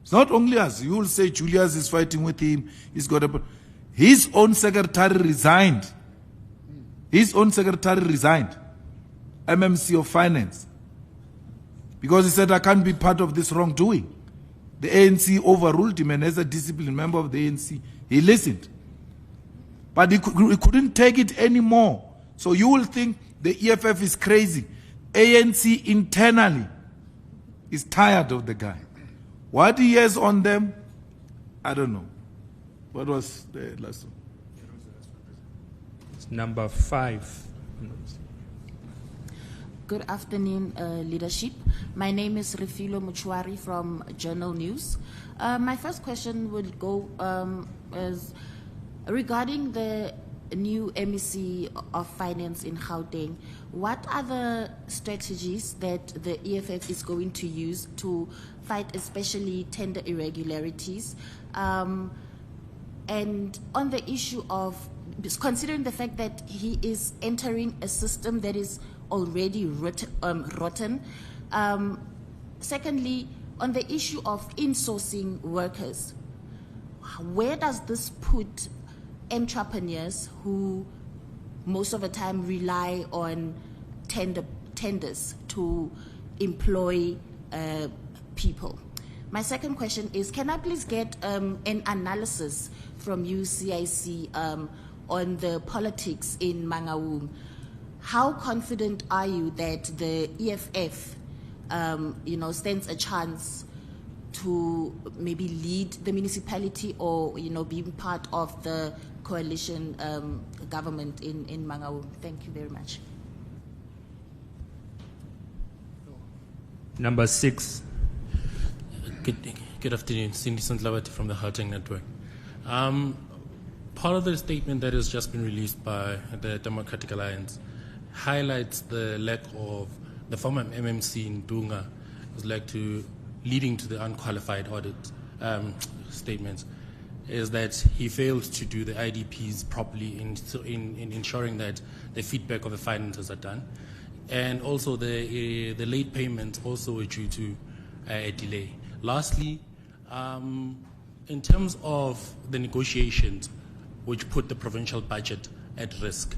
It's not only us. You will say Julius is fighting with him. He's got a... His own secretary resigned. His own secretary resigned. MMC of Finance. Because he said, I can't be part of this wrongdoing. The ANC overruled him, and as a disciplined member of the ANC, he listened. But he couldn't take it anymore. So you will think the EFF is crazy. ANC internally is tired of the guy. What he has on them, I don't know. What was the last one? It's number 5. Good afternoon, leadership. My name is Refilo Muchwari from Journal News. My first question would go as regarding the new MEC of Finance in Gauteng. What are the strategies that the EFF is going to use to fight especially tender irregularities? And on the issue of, considering the fact that he is entering a system that is already rotten. Secondly, on the issue of insourcing workers, where does this put entrepreneurs who most of the time rely on tenders to employ people? My second question is, can I please get an analysis from you, CIC, on the politics in Mangaung? How confident are you that the EFF, stands a chance to maybe lead the municipality or, being part of the coalition government in Mangaung? Thank you very much. Number 6. Good afternoon, Cindy Santlawati from the Gauteng Network. Part of the statement that has just been released by the Democratic Alliance highlights the lack of the former MMC in Dunga leading to the unqualified audit statements, is that he failed to do the IDPs properly in ensuring that the feedback of the finances are done, and also the late payments also were due to a delay. Lastly, in terms of the negotiations which put the provincial budget at risk,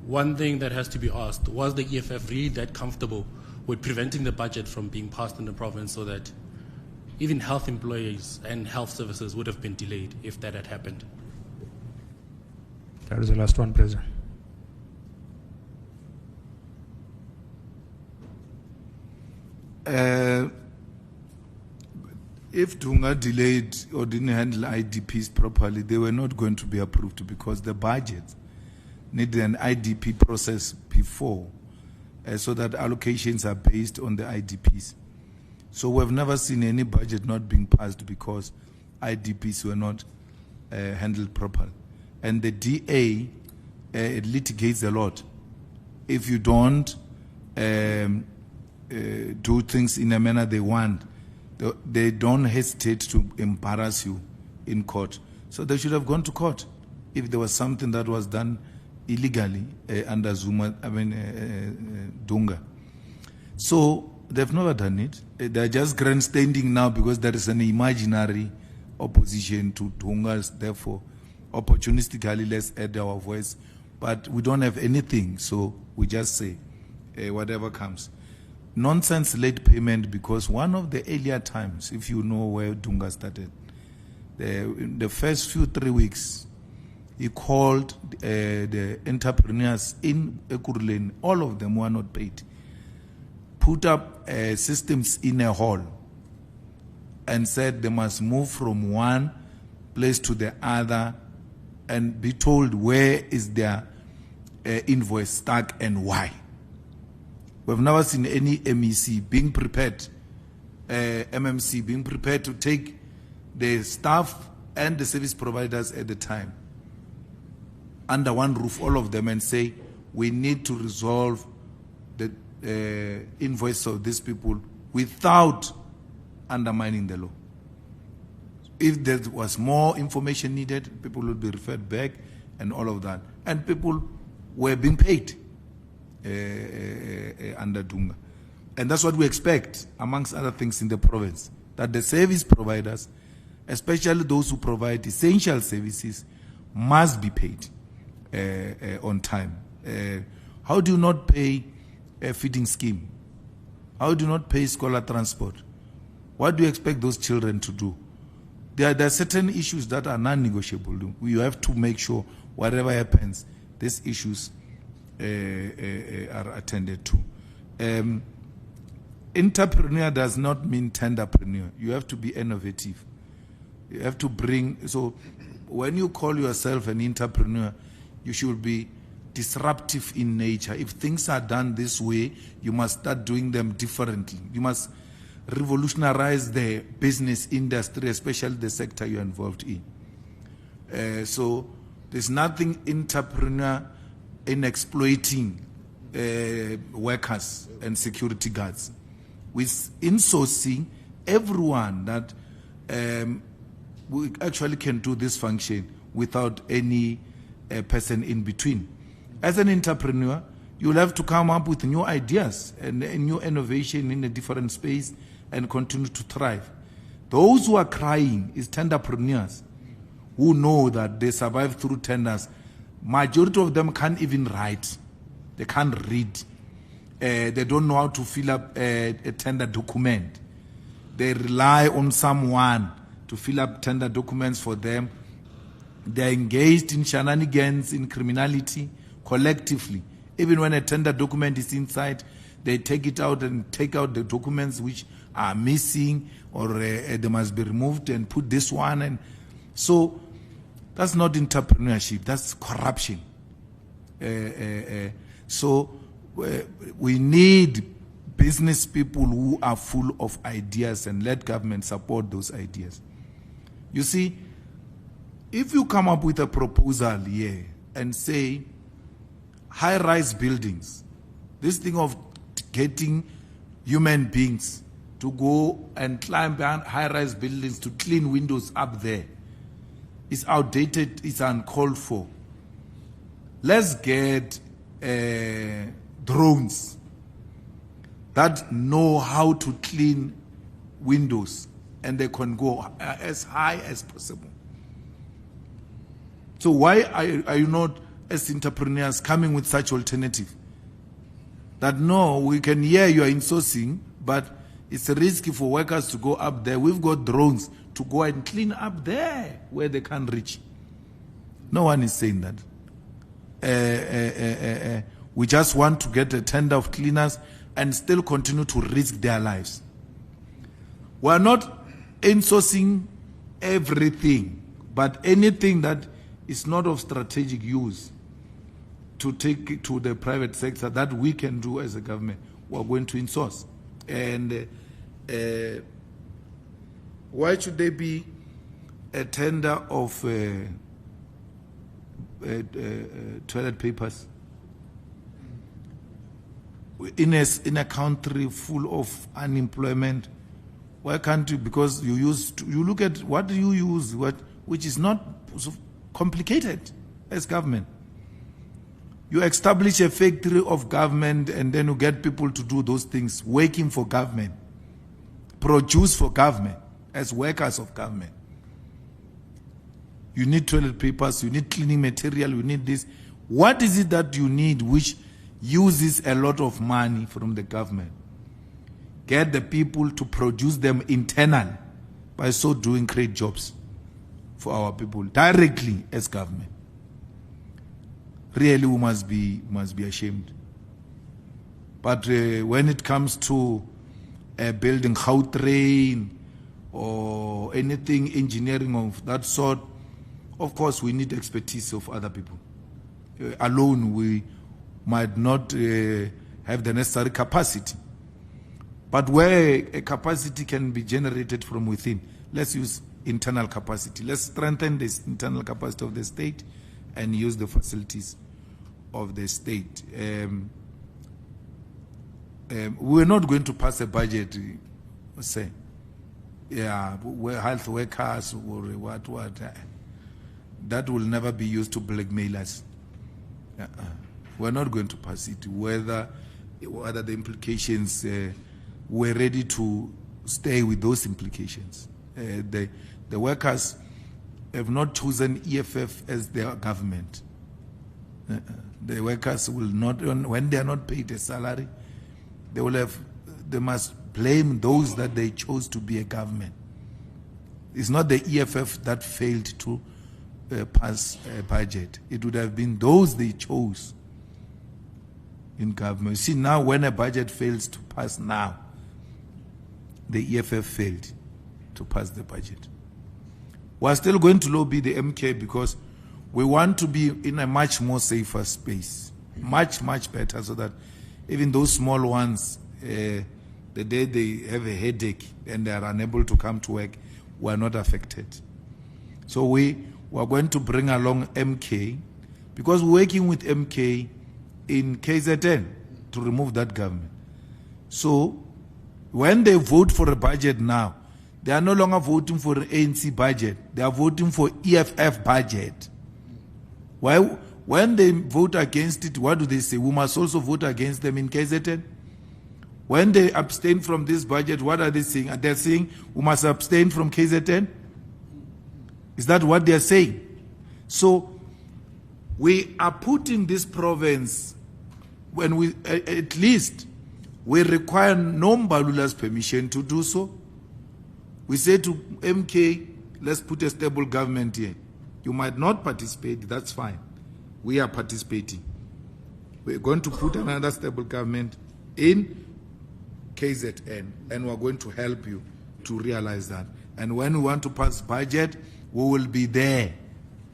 one thing that has to be asked, was the EFF really that comfortable with preventing the budget from being passed in the province so that even health employees and health services would have been delayed if that had happened? That is the last one, President. If Dunga delayed or didn't handle IDPs properly, they were not going to be approved because the budget needed an IDP process before, so that allocations are based on the IDPs. So we've never seen any budget not being passed because IDPs were not handled properly. And the DA it litigates a lot. If you don't do things in a manner they want, they don't hesitate to embarrass you in court. So they should have gone to court if there was something that was done illegally under Dunga. So they've never done it. They're just grandstanding now because there is an imaginary opposition to Dunga. Therefore, opportunistically, let's add our voice. But we don't have anything, so we just say whatever comes. Nonsense late payment, because one of the earlier times, if you know where Dunga started, in the first 3 weeks, he called the entrepreneurs in Ekurhuleni, all of them were not paid, put up systems in a hall and said they must move from one place to the other and be told where is their invoice stuck and why. We've never seen any MEC being prepared, MMC being prepared to take the staff and the service providers at the time under one roof, all of them, and say, we need to resolve the invoice of these people without undermining the law. If there was more information needed, people would be referred back and all of that. And people were being paid under Dunga. And that's what we expect, amongst other things, in the province, that the service providers, especially those who provide essential services, must be paid on time. How do you not pay a feeding scheme? How do you not pay scholar transport? What do you expect those children to do? There are certain issues that are non-negotiable. You have to make sure whatever happens, these issues are attended to. Entrepreneur does not mean tenderpreneur. You have to be innovative. You have to bring, so when you call yourself an entrepreneur, you should be disruptive in nature. If things are done this way, you must start doing them differently. You must revolutionize the business industry, especially the sector you're involved in. So there's nothing entrepreneur in exploiting workers and security guards. With insourcing, everyone that we actually can do this function without any person in between. As an entrepreneur, you'll have to come up with new ideas and new innovation in a different space and continue to thrive. Those who are crying is tenderpreneurs who know that they survive through tenders. Majority of them can't even write. They can't read. They don't know how to fill up a tender document. They rely on someone to fill up tender documents for them. They're engaged in shenanigans, in criminality, collectively. Even when a tender document is inside, they take it out and take out the documents which are missing, or they must be removed and put this one. And so that's not entrepreneurship, that's corruption. So we need business people who are full of ideas, and let government support those ideas. You see, if you come up with a proposal here and say high-rise buildings, this thing of getting human beings to go and climb behind high-rise buildings to clean windows up there is outdated, it's uncalled for. Let's get drones that know how to clean windows, and they can go as high as possible. So why are you not, as entrepreneurs, coming with such alternative? That no, we can hear you are insourcing, but it's risky for workers to go up there. We've got drones to go and clean up there where they can't reach. No one is saying that. We just want to get a tender of cleaners and still continue to risk their lives. We are not insourcing everything, but anything that is not of strategic use to take it to the private sector that we can do as a government, we are going to insource. And why should there be a tender of toilet papers in a country full of unemployment? Why can't you? Because you look at what do you use, which is not so complicated as government. You establish a factory of government, and then you get people to do those things, working for government, produce for government, as workers of government. You need toilet papers, you need cleaning material, you need this. What is it that you need which uses a lot of money from the government? Get the people to produce them internally. By so doing, create jobs for our people directly as government. Really, we must be ashamed. But when it comes to building Gautrain or anything engineering of that sort, of course we need expertise of other people. Alone we might not have the necessary capacity. But where a capacity can be generated from within, let's use internal capacity. Let's strengthen this internal capacity of the state and use the facilities of the state. We're not going to pass a budget, say, health workers or what. That will never be used to blackmail us. We're not going to pass it, whether the implications we're ready to stay with those implications. The workers have not chosen EFF as their government. The workers will not, when they are not paid a salary, they must blame those that they chose to be a government. It's not the EFF that failed to pass a budget. It would have been those they chose in government. You see, now when a budget fails to pass now, the EFF failed to pass the budget. We're still going to lobby the MK because we want to be in a much more safer space, much better, so that even those small ones, the day they have a headache and they are unable to come to work, were not affected. So we are going to bring along MK because we're working with MK in KZN to remove that government. So when they vote for a budget now, they are no longer voting for the ANC budget. They are voting for EFF budget. Why? When they vote against it, what do they say? We must also vote against them in KZN. When they abstain from this budget, what are they saying? They're saying we must abstain from KZN? Is that what they're saying? So we are putting this province, when we, at least, we require Nombalula's permission to do so. We say to MK, let's put a stable government here. You might not participate, that's fine. We are participating. We're going to put another stable government in KZN, and we're going to help you to realize that. And when we want to pass budget, we will be there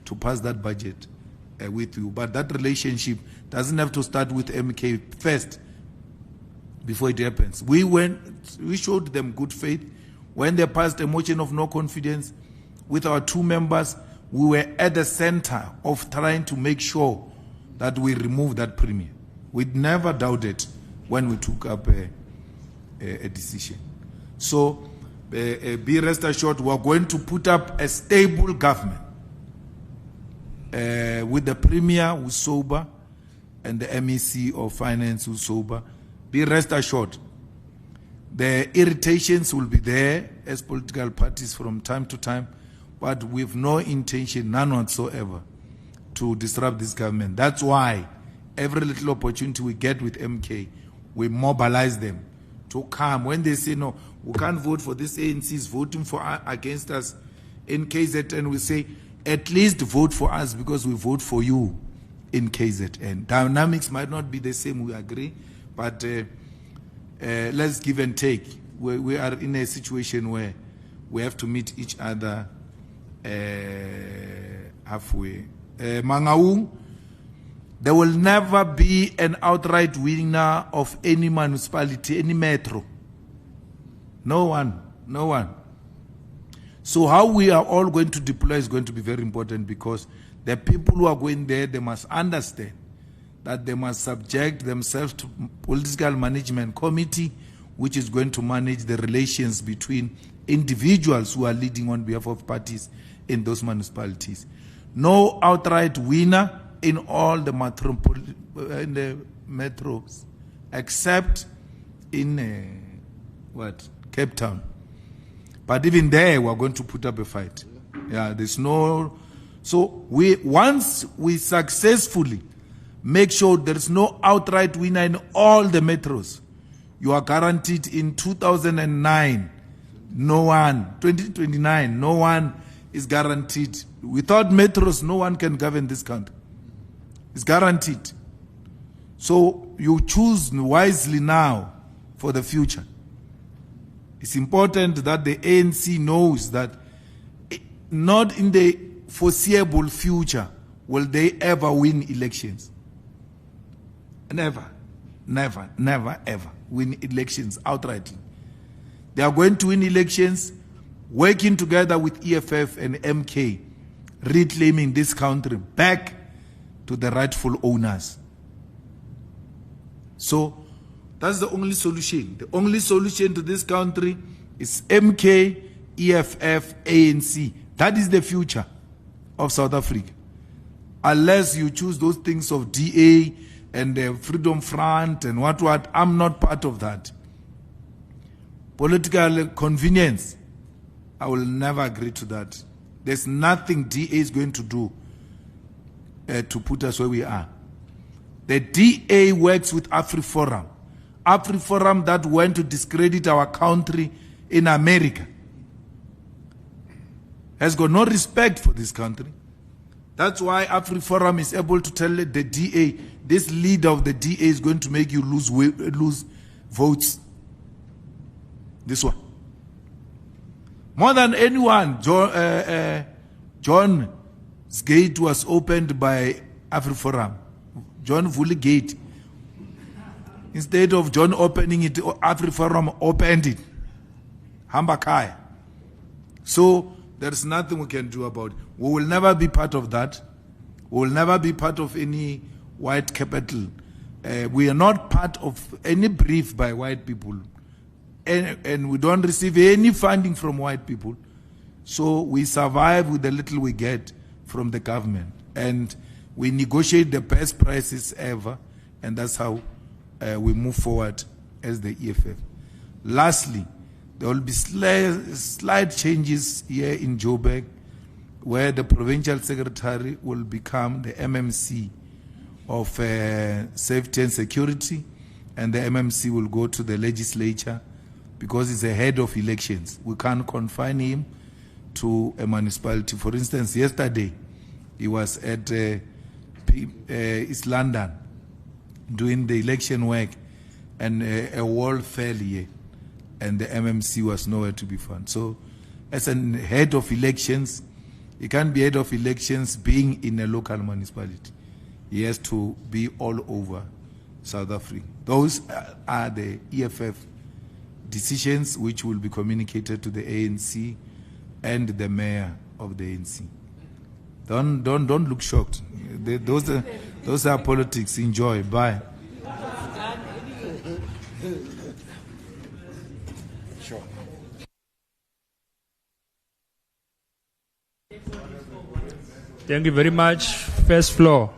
to pass that budget with you. But that relationship doesn't have to start with MK first before it happens. We showed them good faith. When they passed a motion of no confidence with our 2 members, we were at the center of trying to make sure that we remove that premium. We never doubted when we took up a decision. So be rest assured, we are going to put up a stable government with the Premier who's sober and the MEC of Finance who's sober. Be rest assured, the irritations will be there as political parties from time to time, but with no intention, none whatsoever, to disrupt this government. That's why every little opportunity we get with MK, we mobilize them to come. When they say, no, we can't vote for this, ANC is voting for against us in KZN, we say, at least vote for us because we vote for you in KZN. Dynamics might not be the same, we agree, but let's give and take. We are in a situation where we have to meet each other halfway. Mangaung, there will never be an outright winner of any municipality, any metro. No one. So how we are all going to deploy is going to be very important, because the people who are going there, they must understand that they must subject themselves to political management committee, which is going to manage the relations between individuals who are leading on behalf of parties in those municipalities. No outright winner in all the metros, except in Cape Town. But even there, we are going to put up a fight. Yeah, there's no. So once we successfully make sure there is no outright winner in all the metros, you are guaranteed in 2009, 2029, no one is guaranteed. Without metros, no one can govern this country. It's guaranteed. So you choose wisely now for the future. It's important that the ANC knows that not in the foreseeable future will they ever win elections. Never, ever win elections outrightly. They are going to win elections working together with EFF and MK, reclaiming this country back to the rightful owners. So that's the only solution. The only solution to this country is MK, EFF, ANC. That is the future of South Africa. Unless you choose those things of DA and the Freedom Front and what, I'm not part of that. political convenience, I will never agree to that. There's nothing DA is going to do to put us where we are. The DA works with AfriForum. AfriForum that went to discredit our country in America has got no respect for this country. That's why AfriForum is able to tell the DA, this leader of the DA is going to make you lose votes. This one. More than anyone, John's gate was opened by AfriForum. John Vuli Gate. Instead of John opening it, AfriForum opened it. Hambakaya. So there's nothing we can do about it. We will never be part of that. We will never be part of any white capital. We are not part of any brief by white people. And we don't receive any funding from white people. So we survive with the little we get from the government. And we negotiate the best prices ever. And that's how we move forward as the EFF. Lastly, there will be slight changes here in Joburg, where the provincial secretary will become the MMC of safety and security, and the MMC will go to the legislature because he's a head of elections. We can't confine him to a municipality. For instance, yesterday he was at East London doing the election work, and a wall fell here, and the MMC was nowhere to be found. So as a head of elections, he can't be head of elections being in a local municipality. He has to be all over South Africa. Those are the EFF decisions which will be communicated to the ANC and the mayor of the ANC. Don't look shocked. Those are politics. Enjoy. Bye. Sure. Thank you very much. First floor.